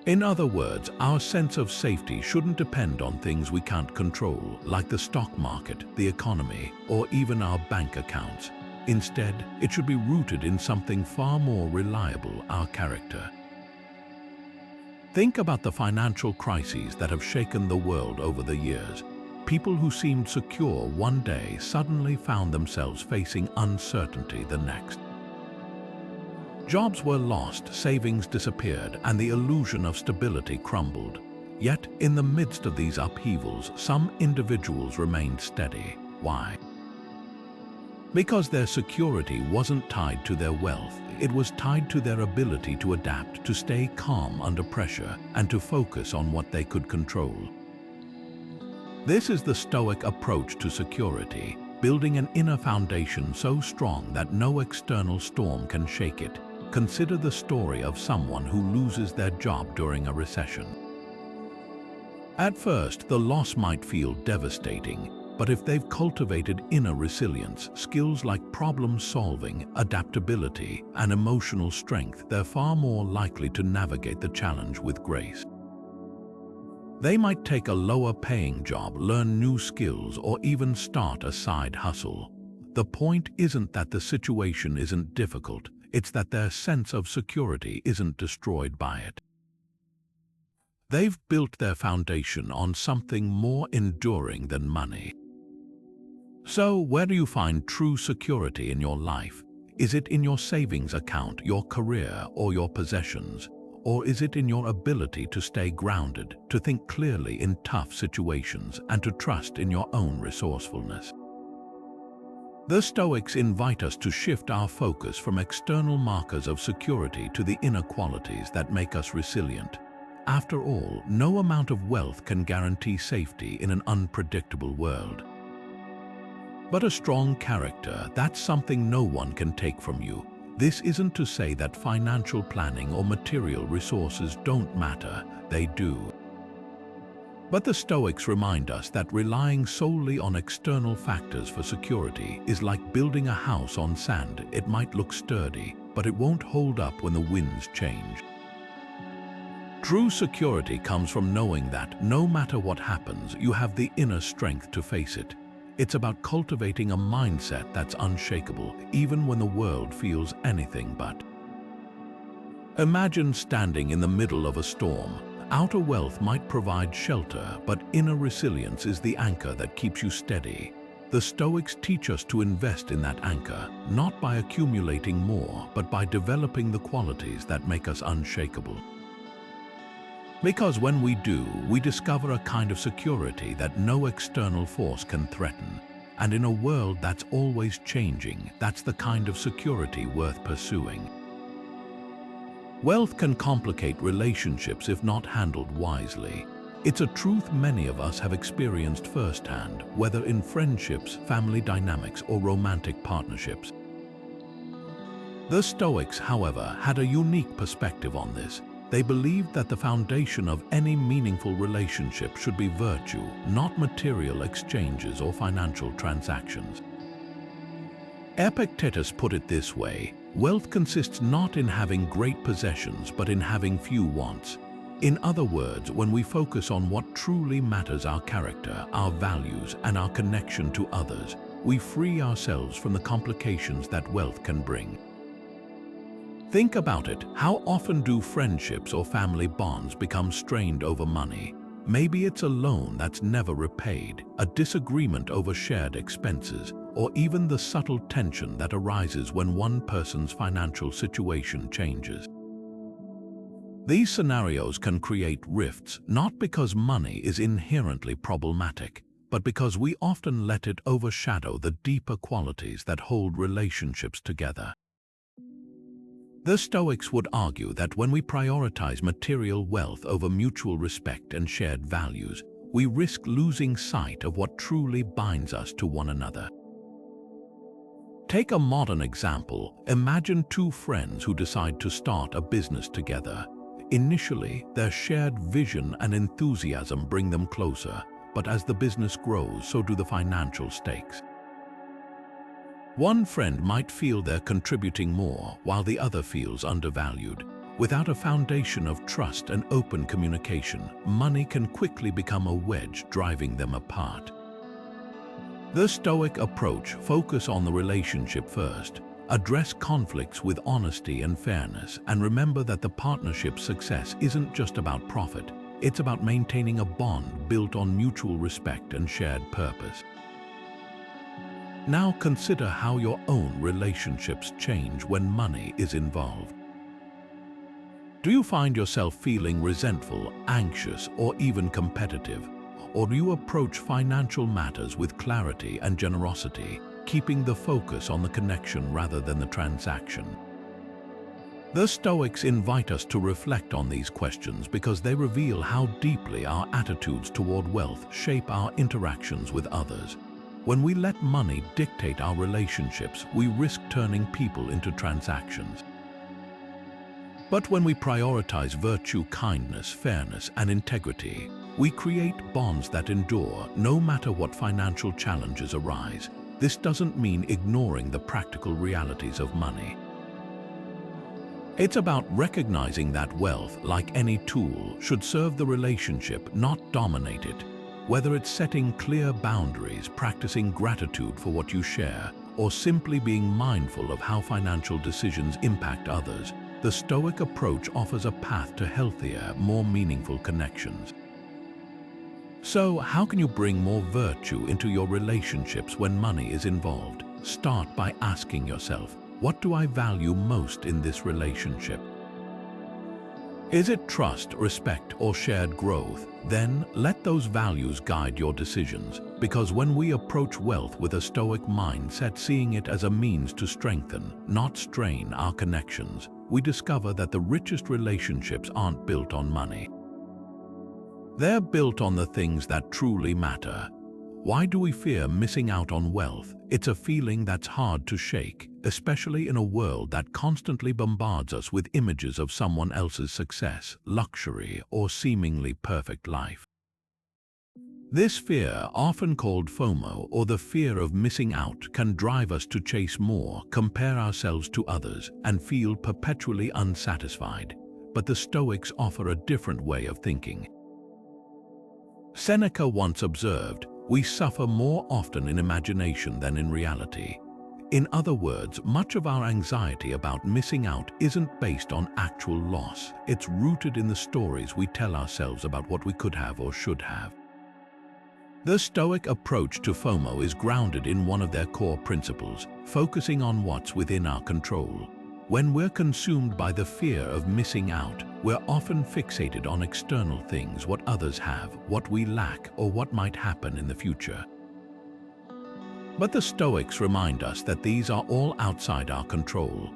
In other words, our sense of safety shouldn't depend on things we can't control, like the stock market, the economy, or even our bank accounts. Instead, it should be rooted in something far more reliable, our character. Think about the financial crises that have shaken the world over the years. People who seemed secure one day suddenly found themselves facing uncertainty the next. Jobs were lost, savings disappeared, and the illusion of stability crumbled. Yet, in the midst of these upheavals, some individuals remained steady. Why? Because their security wasn't tied to their wealth, it was tied to their ability to adapt, to stay calm under pressure, and to focus on what they could control. This is the Stoic approach to security, building an inner foundation so strong that no external storm can shake it. Consider the story of someone who loses their job during a recession. At first, the loss might feel devastating, but if they've cultivated inner resilience, skills like problem solving, adaptability, and emotional strength, they're far more likely to navigate the challenge with grace. They might take a lower-paying job, learn new skills, or even start a side hustle. The point isn't that the situation isn't difficult, it's that their sense of security isn't destroyed by it. They've built their foundation on something more enduring than money. So, where do you find true security in your life? Is it in your savings account, your career, or your possessions? Or is it in your ability to stay grounded, to think clearly in tough situations, and to trust in your own resourcefulness? The Stoics invite us to shift our focus from external markers of security to the inner qualities that make us resilient. After all, no amount of wealth can guarantee safety in an unpredictable world. But a strong character, that's something no one can take from you. This isn't to say that financial planning or material resources don't matter, they do. But the Stoics remind us that relying solely on external factors for security is like building a house on sand. It might look sturdy, but it won't hold up when the winds change. True security comes from knowing that, no matter what happens, you have the inner strength to face it. It's about cultivating a mindset that's unshakable, even when the world feels anything but. Imagine standing in the middle of a storm. Outer wealth might provide shelter, but inner resilience is the anchor that keeps you steady. The Stoics teach us to invest in that anchor, not by accumulating more, but by developing the qualities that make us unshakable. Because when we do, we discover a kind of security that no external force can threaten. And in a world that's always changing, that's the kind of security worth pursuing. Wealth can complicate relationships if not handled wisely. It's a truth many of us have experienced firsthand, whether in friendships, family dynamics, or romantic partnerships. The Stoics, however, had a unique perspective on this. They believed that the foundation of any meaningful relationship should be virtue, not material exchanges or financial transactions. Epictetus put it this way: wealth consists not in having great possessions, but in having few wants. In other words, when we focus on what truly matters, our character, our values, and our connection to others, we free ourselves from the complications that wealth can bring. Think about it. How often do friendships or family bonds become strained over money? Maybe it's a loan that's never repaid, a disagreement over shared expenses, or even the subtle tension that arises when one person's financial situation changes. These scenarios can create rifts, not because money is inherently problematic, but because we often let it overshadow the deeper qualities that hold relationships together. The Stoics would argue that when we prioritize material wealth over mutual respect and shared values, we risk losing sight of what truly binds us to one another. Take a modern example. Imagine two friends who decide to start a business together. Initially, their shared vision and enthusiasm bring them closer, but as the business grows, so do the financial stakes. One friend might feel they're contributing more, while the other feels undervalued. Without a foundation of trust and open communication, money can quickly become a wedge driving them apart. The Stoic approach focuses on the relationship first, address conflicts with honesty and fairness, and remember that the partnership's success isn't just about profit, it's about maintaining a bond built on mutual respect and shared purpose. Now consider how your own relationships change when money is involved. Do you find yourself feeling resentful, anxious, or even competitive? Or do you approach financial matters with clarity and generosity, keeping the focus on the connection rather than the transaction? The Stoics invite us to reflect on these questions because they reveal how deeply our attitudes toward wealth shape our interactions with others. When we let money dictate our relationships, we risk turning people into transactions. But when we prioritize virtue, kindness, fairness, and integrity, we create bonds that endure no matter what financial challenges arise. This doesn't mean ignoring the practical realities of money. It's about recognizing that wealth, like any tool, should serve the relationship, not dominate it. Whether it's setting clear boundaries, practicing gratitude for what you share, or simply being mindful of how financial decisions impact others, the Stoic approach offers a path to healthier, more meaningful connections. So, how can you bring more virtue into your relationships when money is involved? Start by asking yourself, what do I value most in this relationship? Is it trust, respect, or shared growth? Then let those values guide your decisions, because when we approach wealth with a Stoic mindset, seeing it as a means to strengthen, not strain our connections, we discover that the richest relationships aren't built on money. They're built on the things that truly matter. Why do we fear missing out on wealth? It's a feeling that's hard to shake, especially in a world that constantly bombards us with images of someone else's success, luxury, or seemingly perfect life. This fear, often called FOMO or the fear of missing out, can drive us to chase more, compare ourselves to others, and feel perpetually unsatisfied. But the Stoics offer a different way of thinking. Seneca once observed, "We suffer more often in imagination than in reality." In other words, much of our anxiety about missing out isn't based on actual loss. It's rooted in the stories we tell ourselves about what we could have or should have. The Stoic approach to FOMO is grounded in one of their core principles, focusing on what's within our control. When we're consumed by the fear of missing out, we're often fixated on external things, what others have, what we lack, or what might happen in the future. But the Stoics remind us that these are all outside our control.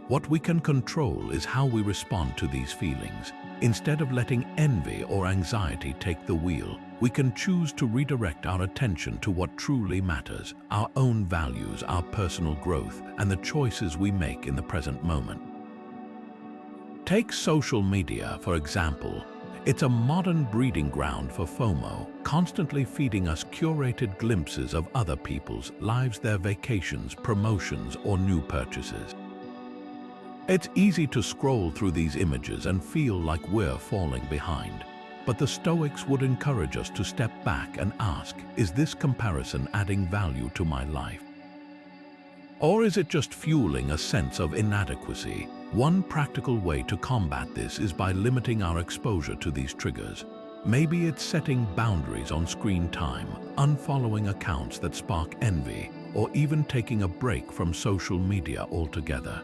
What we can control is how we respond to these feelings. Instead of letting envy or anxiety take the wheel, we can choose to redirect our attention to what truly matters, our own values, our personal growth, and the choices we make in the present moment. Take social media, for example. It's a modern breeding ground for FOMO, constantly feeding us curated glimpses of other people's lives, their vacations, promotions, or new purchases. It's easy to scroll through these images and feel like we're falling behind. But the Stoics would encourage us to step back and ask, is this comparison adding value to my life? Or is it just fueling a sense of inadequacy? One practical way to combat this is by limiting our exposure to these triggers. Maybe it's setting boundaries on screen time, unfollowing accounts that spark envy, or even taking a break from social media altogether.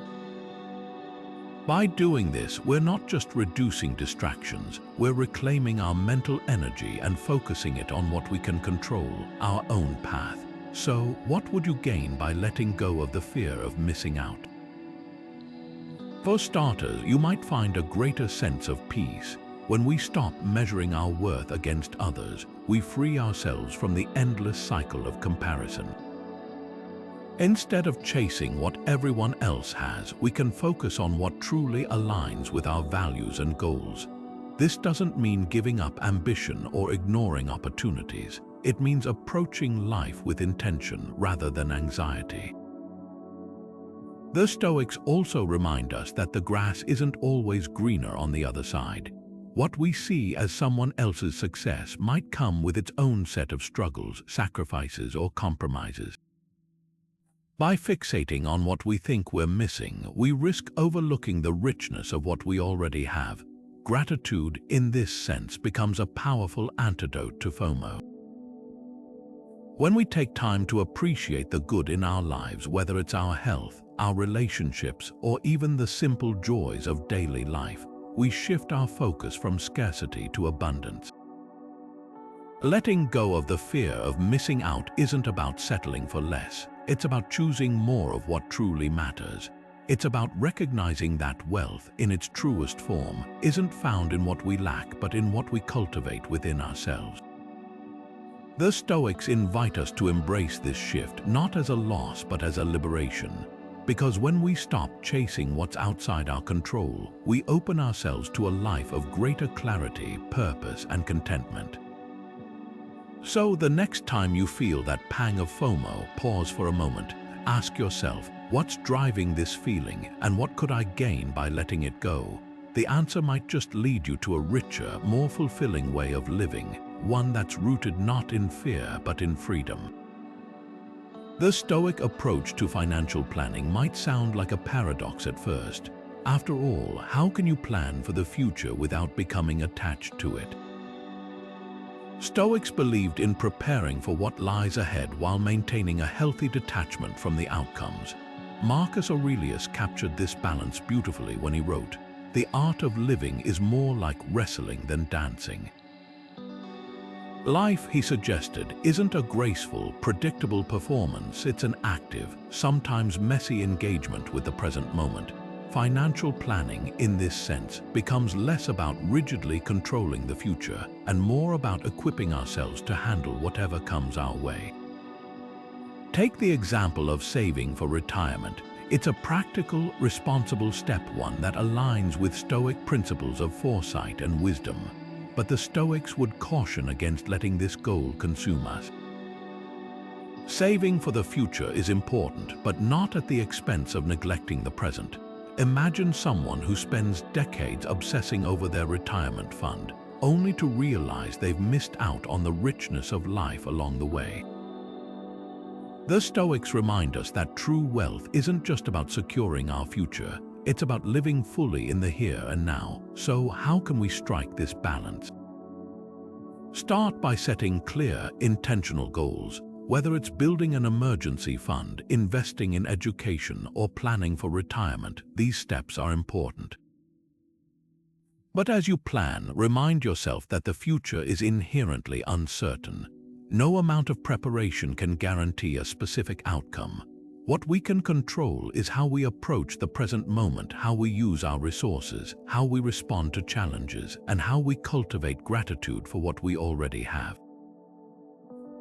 By doing this, we're not just reducing distractions, we're reclaiming our mental energy and focusing it on what we can control, our own path. So, what would you gain by letting go of the fear of missing out? For starters, you might find a greater sense of peace. When we stop measuring our worth against others, we free ourselves from the endless cycle of comparison. Instead of chasing what everyone else has, we can focus on what truly aligns with our values and goals. This doesn't mean giving up ambition or ignoring opportunities. It means approaching life with intention rather than anxiety. The Stoics also remind us that the grass isn't always greener on the other side. What we see as someone else's success might come with its own set of struggles, sacrifices, or compromises. By fixating on what we think we're missing, we risk overlooking the richness of what we already have. Gratitude, in this sense, becomes a powerful antidote to FOMO. When we take time to appreciate the good in our lives, whether it's our health, our relationships, or even the simple joys of daily life, we shift our focus from scarcity to abundance. Letting go of the fear of missing out isn't about settling for less. It's about choosing more of what truly matters. It's about recognizing that wealth, in its truest form, isn't found in what we lack, but in what we cultivate within ourselves. The Stoics invite us to embrace this shift, not as a loss, but as a liberation. Because when we stop chasing what's outside our control, we open ourselves to a life of greater clarity, purpose, and contentment. So the next time you feel that pang of FOMO, pause for a moment. Ask yourself, what's driving this feeling, and what could I gain by letting it go? The answer might just lead you to a richer, more fulfilling way of living, one that's rooted not in fear, but in freedom. The Stoic approach to financial planning might sound like a paradox at first. After all, how can you plan for the future without becoming attached to it? Stoics believed in preparing for what lies ahead while maintaining a healthy detachment from the outcomes. Marcus Aurelius captured this balance beautifully when he wrote, "The art of living is more like wrestling than dancing." Life, he suggested, isn't a graceful, predictable performance, it's an active, sometimes messy engagement with the present moment. Financial planning, in this sense, becomes less about rigidly controlling the future and more about equipping ourselves to handle whatever comes our way. Take the example of saving for retirement. It's a practical, responsible step, one that aligns with Stoic principles of foresight and wisdom. But the Stoics would caution against letting this goal consume us. Saving for the future is important, but not at the expense of neglecting the present. Imagine someone who spends decades obsessing over their retirement fund, only to realize they've missed out on the richness of life along the way. The Stoics remind us that true wealth isn't just about securing our future, it's about living fully in the here and now. So how can we strike this balance? Start by setting clear, intentional goals. Whether it's building an emergency fund, investing in education, or planning for retirement, these steps are important. But as you plan, remind yourself that the future is inherently uncertain. No amount of preparation can guarantee a specific outcome. What we can control is how we approach the present moment, how we use our resources, how we respond to challenges, and how we cultivate gratitude for what we already have.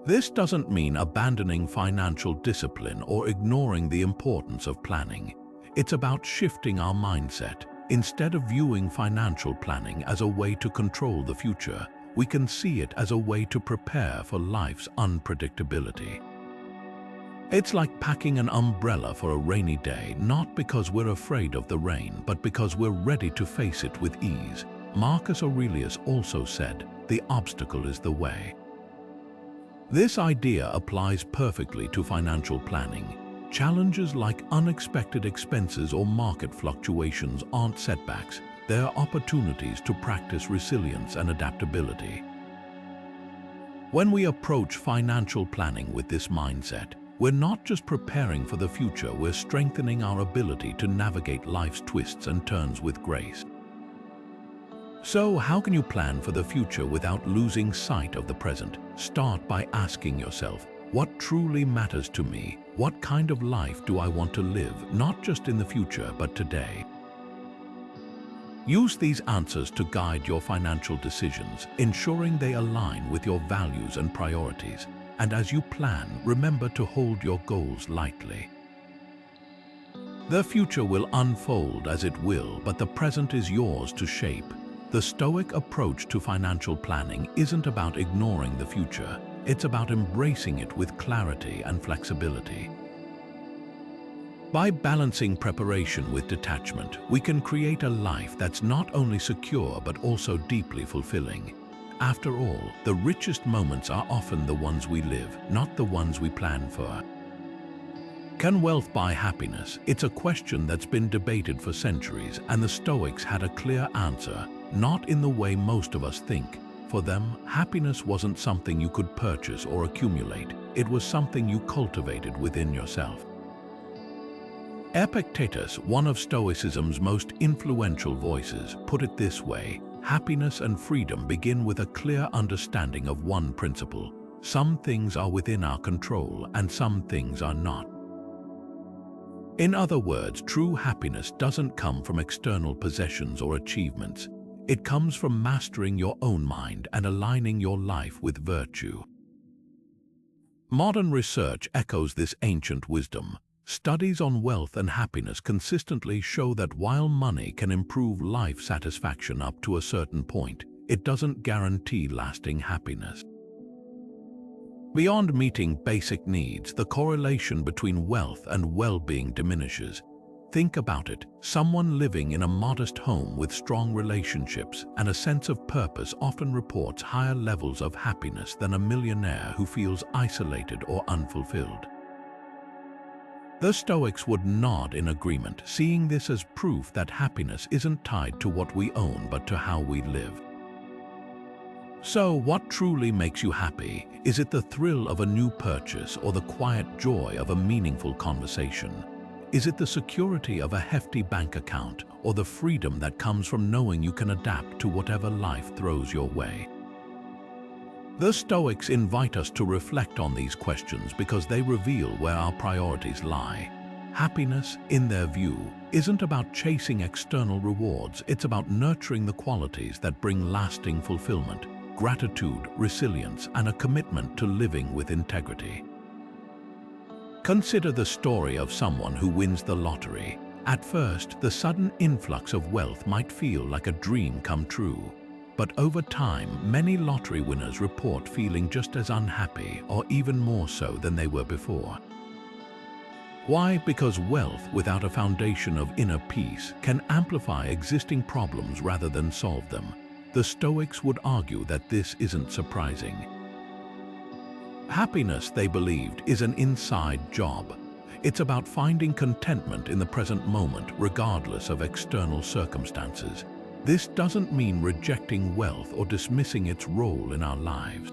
This doesn't mean abandoning financial discipline or ignoring the importance of planning. It's about shifting our mindset. Instead of viewing financial planning as a way to control the future, we can see it as a way to prepare for life's unpredictability. It's like packing an umbrella for a rainy day, not because we're afraid of the rain, but because we're ready to face it with ease. Marcus Aurelius also said, "The obstacle is the way." This idea applies perfectly to financial planning. Challenges like unexpected expenses or market fluctuations aren't setbacks, they're opportunities to practice resilience and adaptability. When we approach financial planning with this mindset, we're not just preparing for the future, we're strengthening our ability to navigate life's twists and turns with grace. So, how can you plan for the future without losing sight of the present? Start by asking yourself, what truly matters to me? What kind of life do I want to live, not just in the future, but today? Use these answers to guide your financial decisions, ensuring they align with your values and priorities. And as you plan, remember to hold your goals lightly. The future will unfold as it will, but the present is yours to shape. The Stoic approach to financial planning isn't about ignoring the future, it's about embracing it with clarity and flexibility. By balancing preparation with detachment, we can create a life that's not only secure but also deeply fulfilling. After all, the richest moments are often the ones we live, not the ones we plan for. Can wealth buy happiness? It's a question that's been debated for centuries, and the Stoics had a clear answer, not in the way most of us think. For them, happiness wasn't something you could purchase or accumulate. It was something you cultivated within yourself. Epictetus, one of Stoicism's most influential voices, put it this way: happiness and freedom begin with a clear understanding of one principle. Some things are within our control and some things are not. In other words, true happiness doesn't come from external possessions or achievements. It comes from mastering your own mind and aligning your life with virtue. Modern research echoes this ancient wisdom. Studies on wealth and happiness consistently show that while money can improve life satisfaction up to a certain point, it doesn't guarantee lasting happiness. Beyond meeting basic needs, the correlation between wealth and well-being diminishes. Think about it. Someone living in a modest home with strong relationships and a sense of purpose often reports higher levels of happiness than a millionaire who feels isolated or unfulfilled. The Stoics would nod in agreement, seeing this as proof that happiness isn't tied to what we own but to how we live. So, what truly makes you happy? Is it the thrill of a new purchase or the quiet joy of a meaningful conversation? Is it the security of a hefty bank account or the freedom that comes from knowing you can adapt to whatever life throws your way? The Stoics invite us to reflect on these questions because they reveal where our priorities lie. Happiness, in their view, isn't about chasing external rewards. It's about nurturing the qualities that bring lasting fulfillment, gratitude, resilience, and a commitment to living with integrity. Consider the story of someone who wins the lottery. At first, the sudden influx of wealth might feel like a dream come true. But over time, many lottery winners report feeling just as unhappy or even more so than they were before. Why? Because wealth without a foundation of inner peace can amplify existing problems rather than solve them. The Stoics would argue that this isn't surprising. Happiness, they believed, is an inside job. It's about finding contentment in the present moment regardless of external circumstances. This doesn't mean rejecting wealth or dismissing its role in our lives.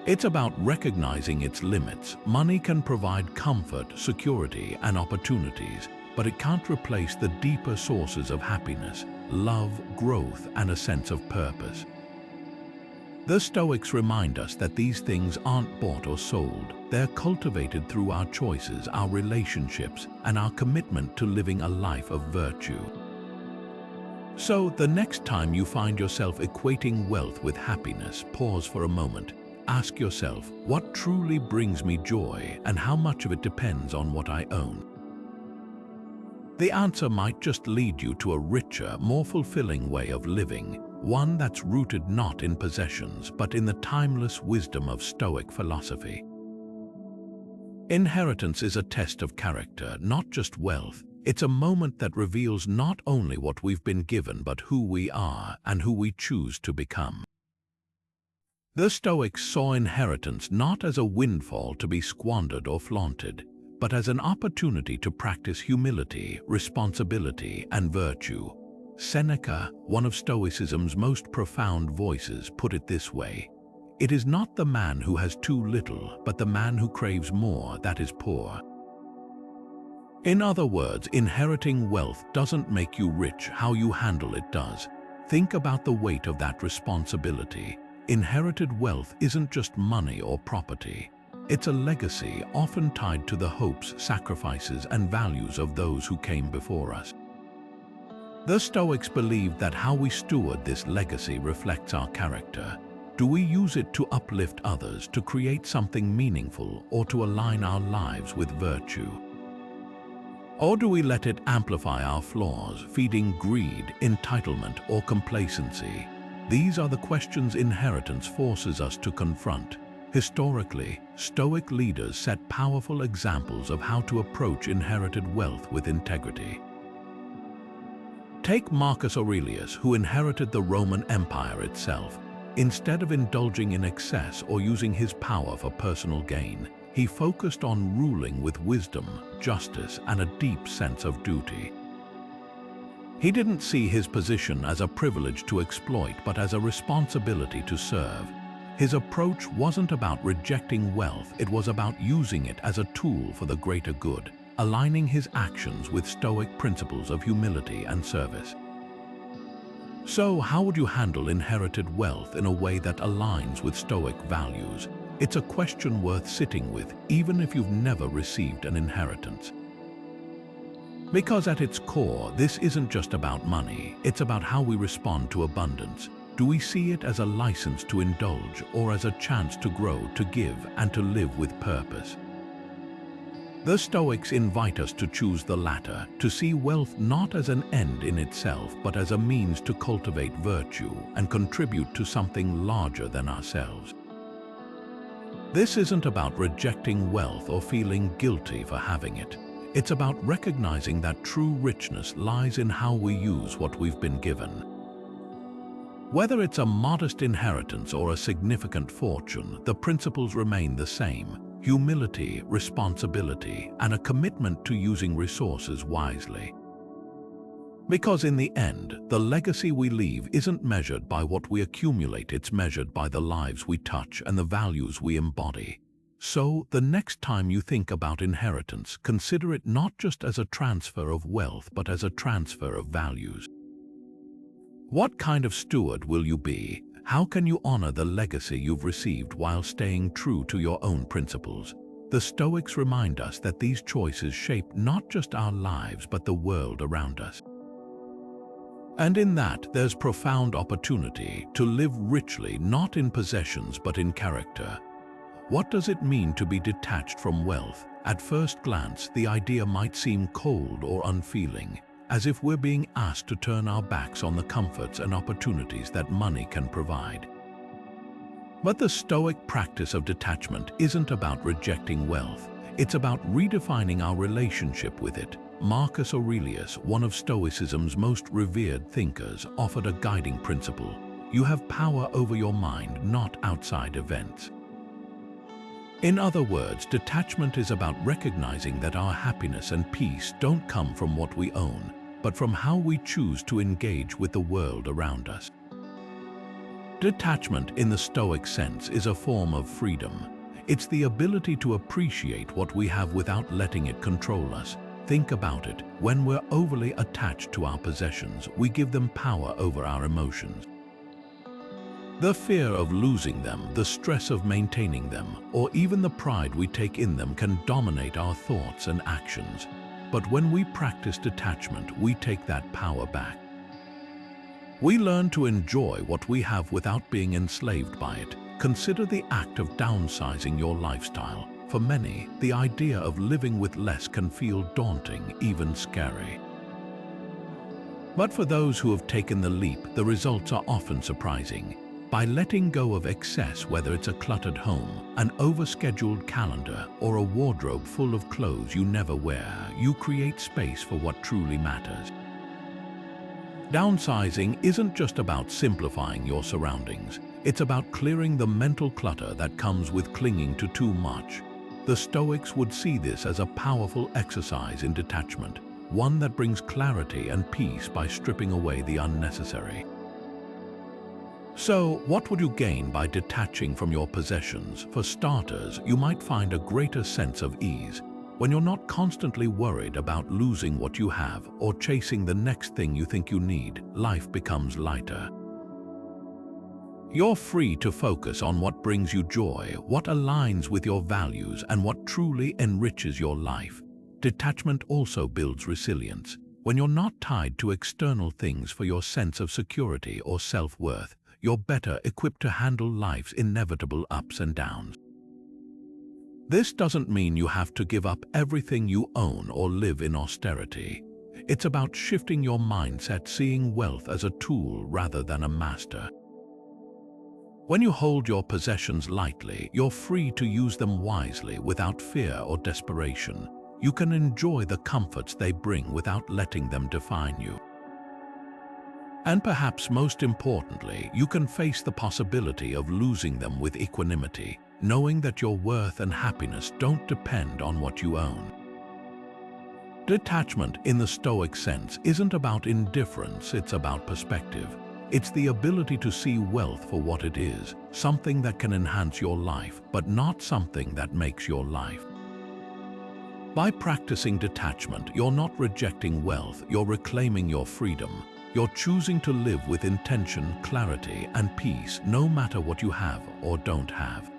It's about recognizing its limits. Money can provide comfort, security, and opportunities, but it can't replace the deeper sources of happiness, love, growth, and a sense of purpose. The Stoics remind us that these things aren't bought or sold. They're cultivated through our choices, our relationships, and our commitment to living a life of virtue. So, the next time you find yourself equating wealth with happiness, pause for a moment. Ask yourself, what truly brings me joy and how much of it depends on what I own? The answer might just lead you to a richer, more fulfilling way of living, one that's rooted not in possessions but in the timeless wisdom of Stoic philosophy. Inheritance is a test of character, not just wealth. It's a moment that reveals not only what we've been given but who we are and who we choose to become. The Stoics saw inheritance not as a windfall to be squandered or flaunted, but as an opportunity to practice humility, responsibility, and virtue. Seneca, one of Stoicism's most profound voices, put it this way: "It is not the man who has too little, but the man who craves more that is poor." In other words, inheriting wealth doesn't make you rich, how you handle it does. Think about the weight of that responsibility. Inherited wealth isn't just money or property. It's a legacy often tied to the hopes, sacrifices, and values of those who came before us. The Stoics believed that how we steward this legacy reflects our character. Do we use it to uplift others, to create something meaningful, or to align our lives with virtue? Or do we let it amplify our flaws, feeding greed, entitlement, or complacency? These are the questions inheritance forces us to confront. Historically, Stoic leaders set powerful examples of how to approach inherited wealth with integrity. Take Marcus Aurelius, who inherited the Roman Empire itself. Instead of indulging in excess or using his power for personal gain, he focused on ruling with wisdom, justice, and a deep sense of duty. He didn't see his position as a privilege to exploit, but as a responsibility to serve. His approach wasn't about rejecting wealth, it was about using it as a tool for the greater good, aligning his actions with Stoic principles of humility and service. So, how would you handle inherited wealth in a way that aligns with Stoic values? It's a question worth sitting with, even if you've never received an inheritance. Because at its core, this isn't just about money, it's about how we respond to abundance. Do we see it as a license to indulge or as a chance to grow, to give, and to live with purpose? The Stoics invite us to choose the latter, to see wealth not as an end in itself, but as a means to cultivate virtue and contribute to something larger than ourselves. This isn't about rejecting wealth or feeling guilty for having it. It's about recognizing that true richness lies in how we use what we've been given. Whether it's a modest inheritance or a significant fortune, the principles remain the same: humility, responsibility, and a commitment to using resources wisely. Because in the end, the legacy we leave isn't measured by what we accumulate, it's measured by the lives we touch and the values we embody. So, the next time you think about inheritance, consider it not just as a transfer of wealth, but as a transfer of values. What kind of steward will you be? How can you honor the legacy you've received while staying true to your own principles? The Stoics remind us that these choices shape not just our lives, but the world around us. And in that, there's profound opportunity to live richly, not in possessions, but in character. What does it mean to be detached from wealth? At first glance, the idea might seem cold or unfeeling, as if we're being asked to turn our backs on the comforts and opportunities that money can provide. But the Stoic practice of detachment isn't about rejecting wealth. It's about redefining our relationship with it. Marcus Aurelius, one of Stoicism's most revered thinkers, offered a guiding principle: you have power over your mind, not outside events. In other words, detachment is about recognizing that our happiness and peace don't come from what we own, but from how we choose to engage with the world around us. Detachment, in the Stoic sense, is a form of freedom. It's the ability to appreciate what we have without letting it control us. Think about it. When we're overly attached to our possessions, we give them power over our emotions. The fear of losing them, the stress of maintaining them, or even the pride we take in them can dominate our thoughts and actions. But when we practice detachment, we take that power back. We learn to enjoy what we have without being enslaved by it. Consider the act of downsizing your lifestyle. For many, the idea of living with less can feel daunting, even scary. But for those who have taken the leap, the results are often surprising. By letting go of excess, whether it's a cluttered home, an overscheduled calendar, or a wardrobe full of clothes you never wear, you create space for what truly matters. Downsizing isn't just about simplifying your surroundings. It's about clearing the mental clutter that comes with clinging to too much. The Stoics would see this as a powerful exercise in detachment, one that brings clarity and peace by stripping away the unnecessary. So, what would you gain by detaching from your possessions? For starters, you might find a greater sense of ease. When you're not constantly worried about losing what you have or chasing the next thing you think you need, life becomes lighter. You're free to focus on what brings you joy, what aligns with your values, and what truly enriches your life. Detachment also builds resilience. When you're not tied to external things for your sense of security or self-worth, you're better equipped to handle life's inevitable ups and downs. This doesn't mean you have to give up everything you own or live in austerity. It's about shifting your mindset, seeing wealth as a tool rather than a master. When you hold your possessions lightly, you're free to use them wisely without fear or desperation. You can enjoy the comforts they bring without letting them define you. And perhaps most importantly, you can face the possibility of losing them with equanimity, knowing that your worth and happiness don't depend on what you own. Detachment in the Stoic sense isn't about indifference, it's about perspective. It's the ability to see wealth for what it is, something that can enhance your life, but not something that makes your life. By practicing detachment, you're not rejecting wealth, you're reclaiming your freedom. You're choosing to live with intention, clarity, and peace, no matter what you have or don't have.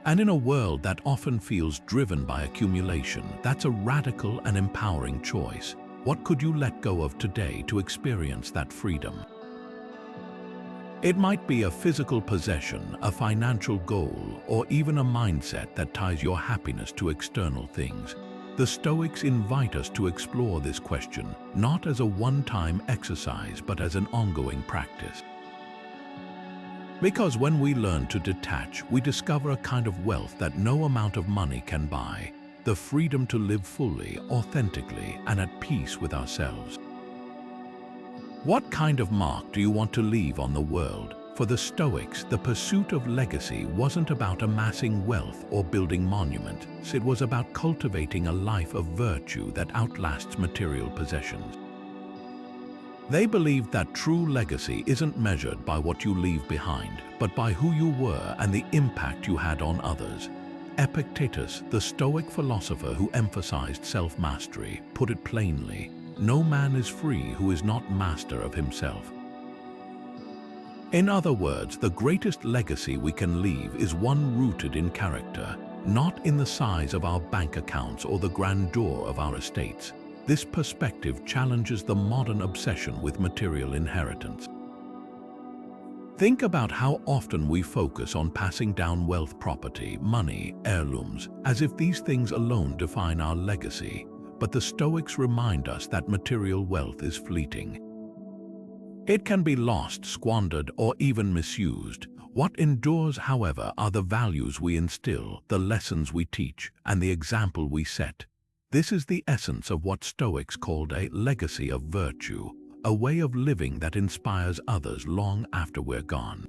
And in a world that often feels driven by accumulation, that's a radical and empowering choice. What could you let go of today to experience that freedom? It might be a physical possession, a financial goal, or even a mindset that ties your happiness to external things. The Stoics invite us to explore this question, not as a one-time exercise, but as an ongoing practice. Because when we learn to detach, we discover a kind of wealth that no amount of money can buy, the freedom to live fully, authentically, and at peace with ourselves. What kind of mark do you want to leave on the world? For the Stoics, the pursuit of legacy wasn't about amassing wealth or building monuments. It was about cultivating a life of virtue that outlasts material possessions. They believed that true legacy isn't measured by what you leave behind, but by who you were and the impact you had on others. Epictetus, the Stoic philosopher who emphasized self-mastery, put it plainly: no man is free who is not master of himself. In other words, the greatest legacy we can leave is one rooted in character, not in the size of our bank accounts or the grandeur of our estates. This perspective challenges the modern obsession with material inheritance. Think about how often we focus on passing down wealth, property, money, heirlooms, as if these things alone define our legacy. But the Stoics remind us that material wealth is fleeting. It can be lost, squandered, or even misused. What endures, however, are the values we instill, the lessons we teach, and the example we set. This is the essence of what Stoics called a legacy of virtue, a way of living that inspires others long after we're gone.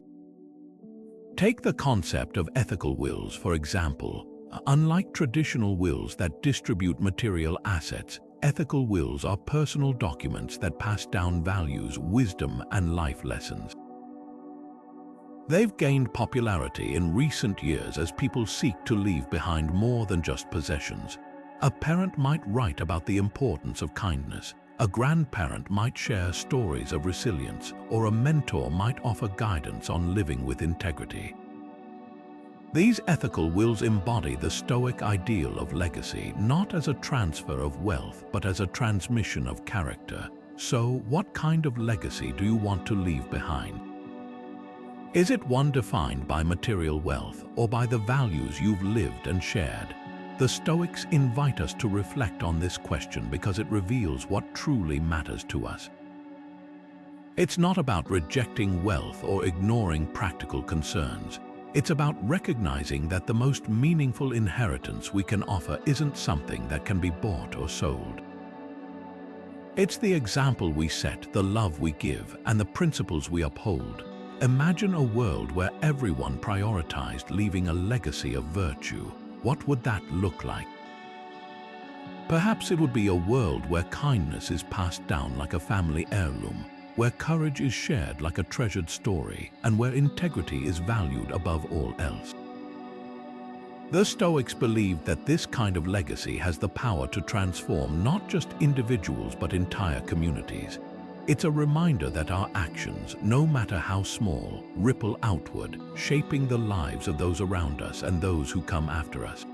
Take the concept of ethical wills, for example. Unlike traditional wills that distribute material assets, ethical wills are personal documents that pass down values, wisdom, and life lessons. They've gained popularity in recent years as people seek to leave behind more than just possessions. A parent might write about the importance of kindness, a grandparent might share stories of resilience, or a mentor might offer guidance on living with integrity. These ethical wills embody the Stoic ideal of legacy, not as a transfer of wealth, but as a transmission of character. So, what kind of legacy do you want to leave behind? Is it one defined by material wealth or by the values you've lived and shared? The Stoics invite us to reflect on this question because it reveals what truly matters to us. It's not about rejecting wealth or ignoring practical concerns. It's about recognizing that the most meaningful inheritance we can offer isn't something that can be bought or sold. It's the example we set, the love we give, and the principles we uphold. Imagine a world where everyone prioritized leaving a legacy of virtue. What would that look like? Perhaps it would be a world where kindness is passed down like a family heirloom, where courage is shared like a treasured story, and where integrity is valued above all else. The Stoics believed that this kind of legacy has the power to transform not just individuals but entire communities. It's a reminder that our actions, no matter how small, ripple outward, shaping the lives of those around us and those who come after us.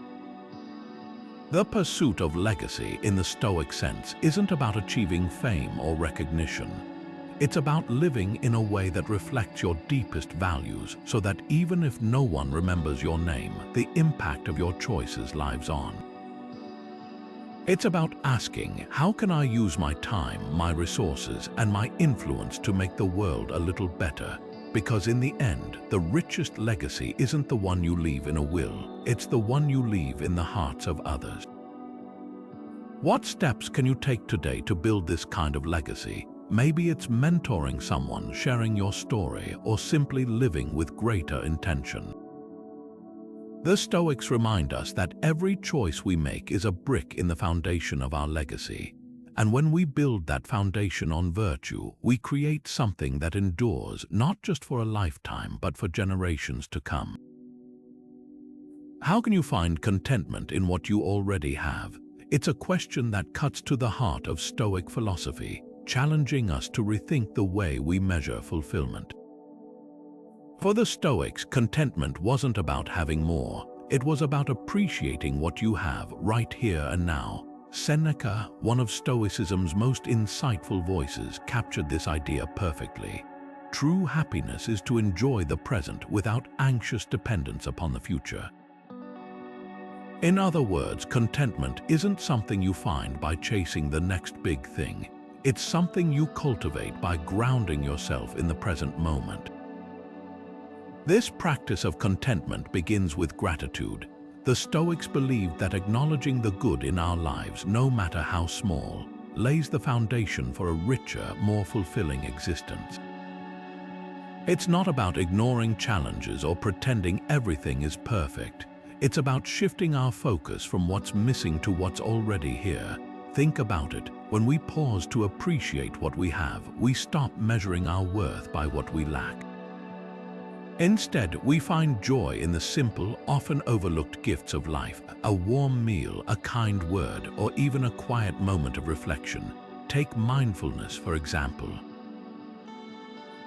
The pursuit of legacy in the Stoic sense isn't about achieving fame or recognition. It's about living in a way that reflects your deepest values, so that even if no one remembers your name, the impact of your choices lives on. It's about asking, how can I use my time, my resources, and my influence to make the world a little better? because in the end, the richest legacy isn't the one you leave in a will, it's the one you leave in the hearts of others. What steps can you take today to build this kind of legacy? Maybe it's mentoring someone, sharing your story, or simply living with greater intention. The Stoics remind us that every choice we make is a brick in the foundation of our legacy. And when we build that foundation on virtue, we create something that endures not just for a lifetime, but for generations to come. How can you find contentment in what you already have? It's a question that cuts to the heart of Stoic philosophy, challenging us to rethink the way we measure fulfillment. For the Stoics, contentment wasn't about having more. It was about appreciating what you have right here and now. Seneca, one of Stoicism's most insightful voices, captured this idea perfectly. True happiness is to enjoy the present without anxious dependence upon the future. In other words, contentment isn't something you find by chasing the next big thing. It's something you cultivate by grounding yourself in the present moment. This practice of contentment begins with gratitude. The Stoics believed that acknowledging the good in our lives, no matter how small, lays the foundation for a richer, more fulfilling existence. It's not about ignoring challenges or pretending everything is perfect. It's about shifting our focus from what's missing to what's already here. Think about it. When we pause to appreciate what we have, we stop measuring our worth by what we lack. Instead, we find joy in the simple, often overlooked gifts of life: a warm meal, a kind word, or even a quiet moment of reflection. Take mindfulness, for example.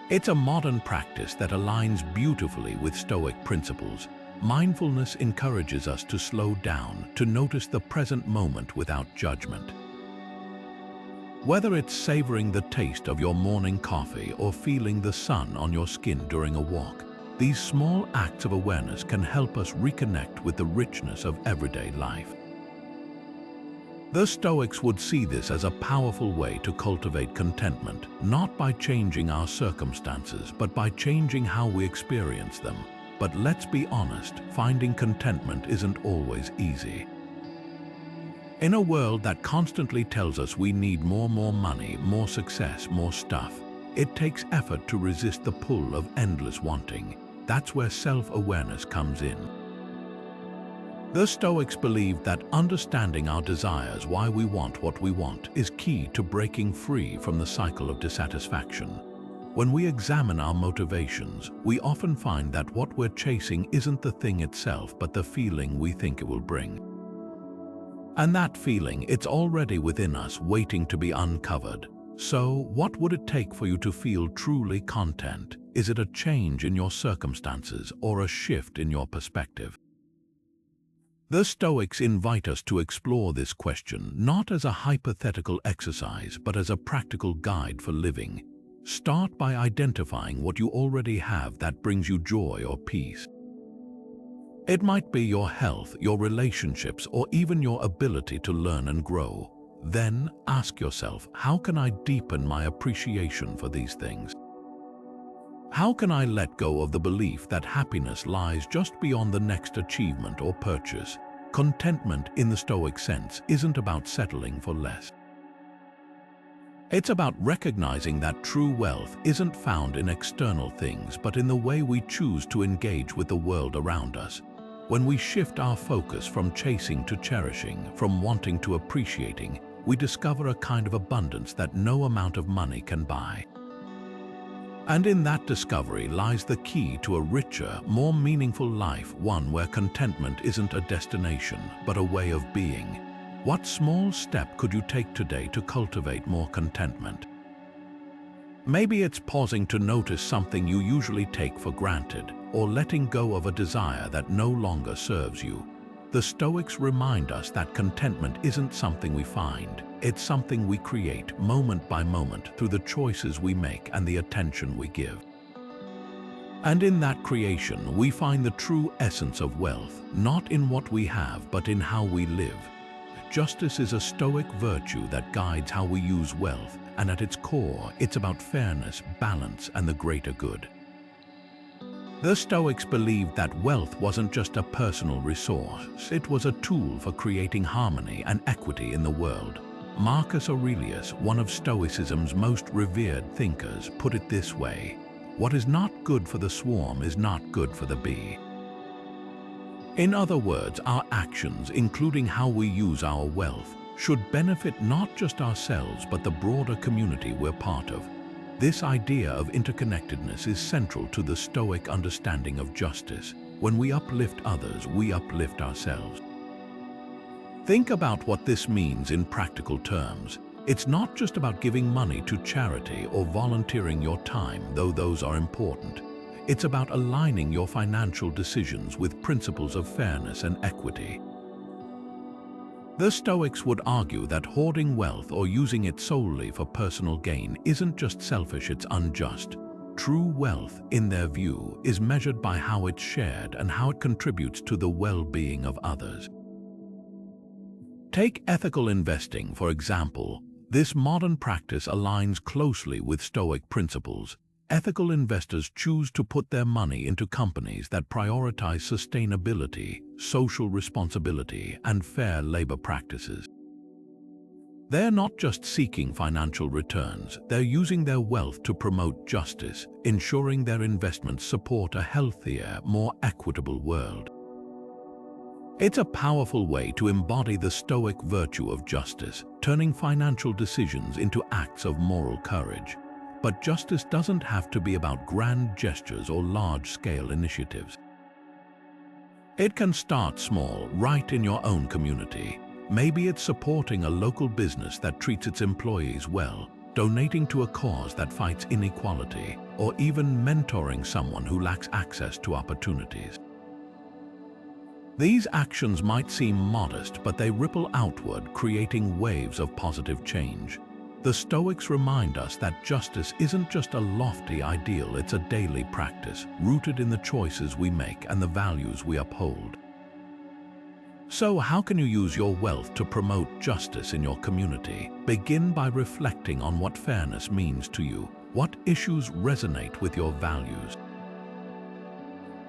It's a modern practice that aligns beautifully with Stoic principles. Mindfulness encourages us to slow down, to notice the present moment without judgment. Whether it's savoring the taste of your morning coffee or feeling the sun on your skin during a walk, these small acts of awareness can help us reconnect with the richness of everyday life. The Stoics would see this as a powerful way to cultivate contentment, not by changing our circumstances, but by changing how we experience them. But let's be honest, finding contentment isn't always easy. In a world that constantly tells us we need more money, more success, more stuff, it takes effort to resist the pull of endless wanting. That's where self-awareness comes in. The Stoics believed that understanding our desires, why we want what we want, is key to breaking free from the cycle of dissatisfaction. When we examine our motivations, we often find that what we're chasing isn't the thing itself, but the feeling we think it will bring. And that feeling, it's already within us, waiting to be uncovered. So, what would it take for you to feel truly content? Is it a change in your circumstances or a shift in your perspective? The Stoics invite us to explore this question not as a hypothetical exercise, but as a practical guide for living. Start by identifying what you already have that brings you joy or peace. It might be your health, your relationships, or even your ability to learn and grow. Then ask yourself, how can I deepen my appreciation for these things? How can I let go of the belief that happiness lies just beyond the next achievement or purchase? Contentment in the Stoic sense isn't about settling for less. It's about recognizing that true wealth isn't found in external things, but in the way we choose to engage with the world around us. When we shift our focus from chasing to cherishing, from wanting to appreciating, we discover a kind of abundance that no amount of money can buy. And in that discovery lies the key to a richer, more meaningful life, one where contentment isn't a destination, but a way of being. What small step could you take today to cultivate more contentment? Maybe it's pausing to notice something you usually take for granted, or letting go of a desire that no longer serves you. The Stoics remind us that contentment isn't something we find, it's something we create moment by moment through the choices we make and the attention we give. And in that creation, we find the true essence of wealth, not in what we have, but in how we live. Justice is a Stoic virtue that guides how we use wealth, and at its core, it's about fairness, balance, and the greater good. The Stoics believed that wealth wasn't just a personal resource, it was a tool for creating harmony and equity in the world. Marcus Aurelius, one of Stoicism's most revered thinkers, put it this way: "What is not good for the swarm is not good for the bee." In other words, our actions, including how we use our wealth, should benefit not just ourselves but the broader community we're part of. This idea of interconnectedness is central to the Stoic understanding of justice. When we uplift others, we uplift ourselves. Think about what this means in practical terms. It's not just about giving money to charity or volunteering your time, though those are important. It's about aligning your financial decisions with principles of fairness and equity. The Stoics would argue that hoarding wealth or using it solely for personal gain isn't just selfish, it's unjust. True wealth, in their view, is measured by how it's shared and how it contributes to the well-being of others. Take ethical investing, for example. This modern practice aligns closely with Stoic principles. Ethical investors choose to put their money into companies that prioritize sustainability, social responsibility, and fair labor practices. They're not just seeking financial returns, they're using their wealth to promote justice, ensuring their investments support a healthier, more equitable world. It's a powerful way to embody the Stoic virtue of justice, turning financial decisions into acts of moral courage. But justice doesn't have to be about grand gestures or large-scale initiatives. It can start small, right in your own community. Maybe it's supporting a local business that treats its employees well, donating to a cause that fights inequality, or even mentoring someone who lacks access to opportunities. These actions might seem modest, but they ripple outward, creating waves of positive change. The Stoics remind us that justice isn't just a lofty ideal, it's a daily practice, rooted in the choices we make and the values we uphold. So, how can you use your wealth to promote justice in your community? Begin by reflecting on what fairness means to you. What issues resonate with your values?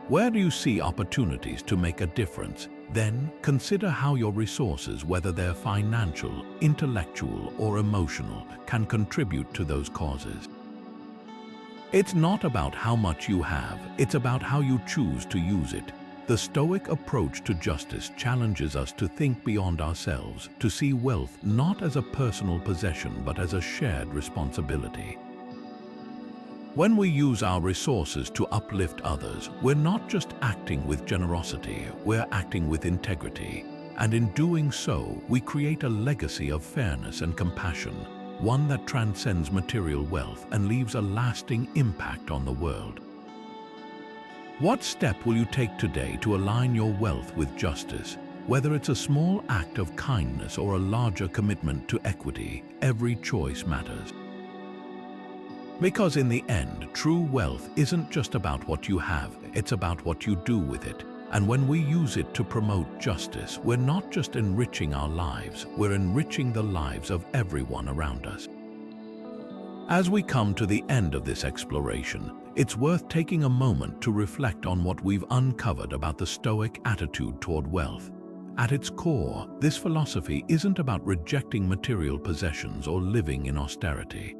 Where do you see opportunities to make a difference? Then, consider how your resources, whether they're financial, intellectual, or emotional, can contribute to those causes. It's not about how much you have, it's about how you choose to use it. The Stoic approach to justice challenges us to think beyond ourselves, to see wealth not as a personal possession but as a shared responsibility. When we use our resources to uplift others, we're not just acting with generosity, we're acting with integrity. And in doing so, we create a legacy of fairness and compassion, one that transcends material wealth and leaves a lasting impact on the world. What step will you take today to align your wealth with justice? Whether it's a small act of kindness or a larger commitment to equity, every choice matters. Because in the end, true wealth isn't just about what you have, it's about what you do with it. And when we use it to promote justice, we're not just enriching our lives, we're enriching the lives of everyone around us. As we come to the end of this exploration, it's worth taking a moment to reflect on what we've uncovered about the Stoic attitude toward wealth. At its core, this philosophy isn't about rejecting material possessions or living in austerity.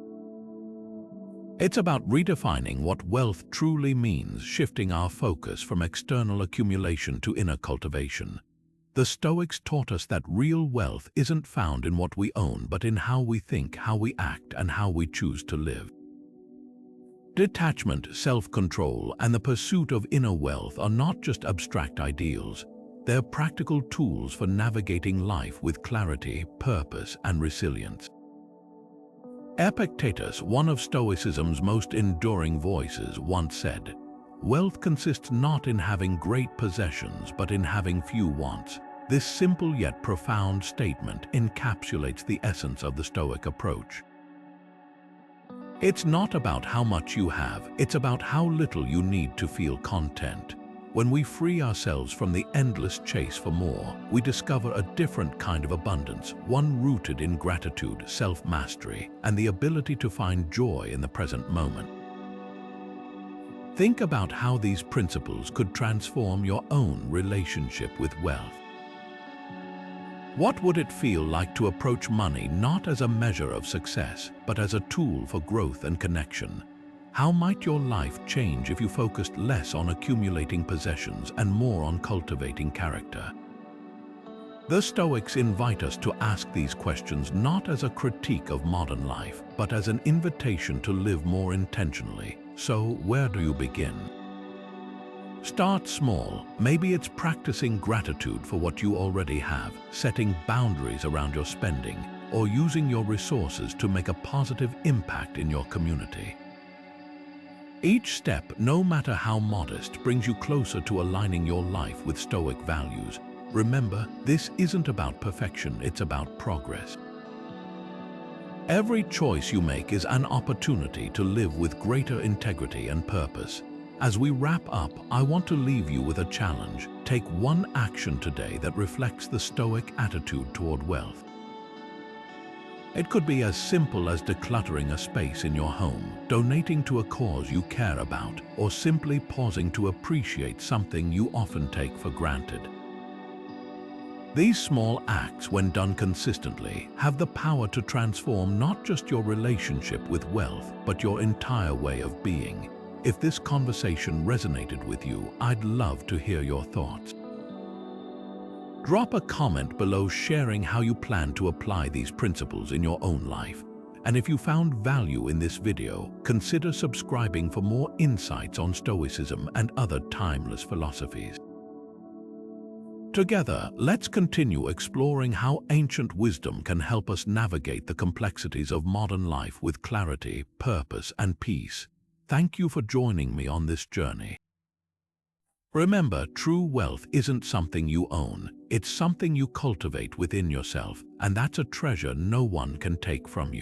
It's about redefining what wealth truly means, shifting our focus from external accumulation to inner cultivation. The Stoics taught us that real wealth isn't found in what we own, but in how we think, how we act, and how we choose to live. Detachment, self-control, and the pursuit of inner wealth are not just abstract ideals. They're practical tools for navigating life with clarity, purpose, and resilience. Epictetus, one of Stoicism's most enduring voices, once said, "Wealth consists not in having great possessions, but in having few wants." This simple yet profound statement encapsulates the essence of the Stoic approach. It's not about how much you have, it's about how little you need to feel content. When we free ourselves from the endless chase for more, we discover a different kind of abundance, one rooted in gratitude, self-mastery, and the ability to find joy in the present moment. Think about how these principles could transform your own relationship with wealth. What would it feel like to approach money not as a measure of success, but as a tool for growth and connection? How might your life change if you focused less on accumulating possessions and more on cultivating character? The Stoics invite us to ask these questions not as a critique of modern life, but as an invitation to live more intentionally. So, where do you begin? Start small. Maybe it's practicing gratitude for what you already have, setting boundaries around your spending, or using your resources to make a positive impact in your community. Each step, no matter how modest, brings you closer to aligning your life with Stoic values. Remember, this isn't about perfection, it's about progress. Every choice you make is an opportunity to live with greater integrity and purpose. As we wrap up, I want to leave you with a challenge. Take one action today that reflects the Stoic attitude toward wealth. It could be as simple as decluttering a space in your home, donating to a cause you care about, or simply pausing to appreciate something you often take for granted. These small acts, when done consistently, have the power to transform not just your relationship with wealth, but your entire way of being. If this conversation resonated with you, I'd love to hear your thoughts. Drop a comment below sharing how you plan to apply these principles in your own life. And if you found value in this video, consider subscribing for more insights on Stoicism and other timeless philosophies. Together, let's continue exploring how ancient wisdom can help us navigate the complexities of modern life with clarity, purpose, and peace. Thank you for joining me on this journey. Remember, true wealth isn't something you own, it's something you cultivate within yourself, and that's a treasure no one can take from you.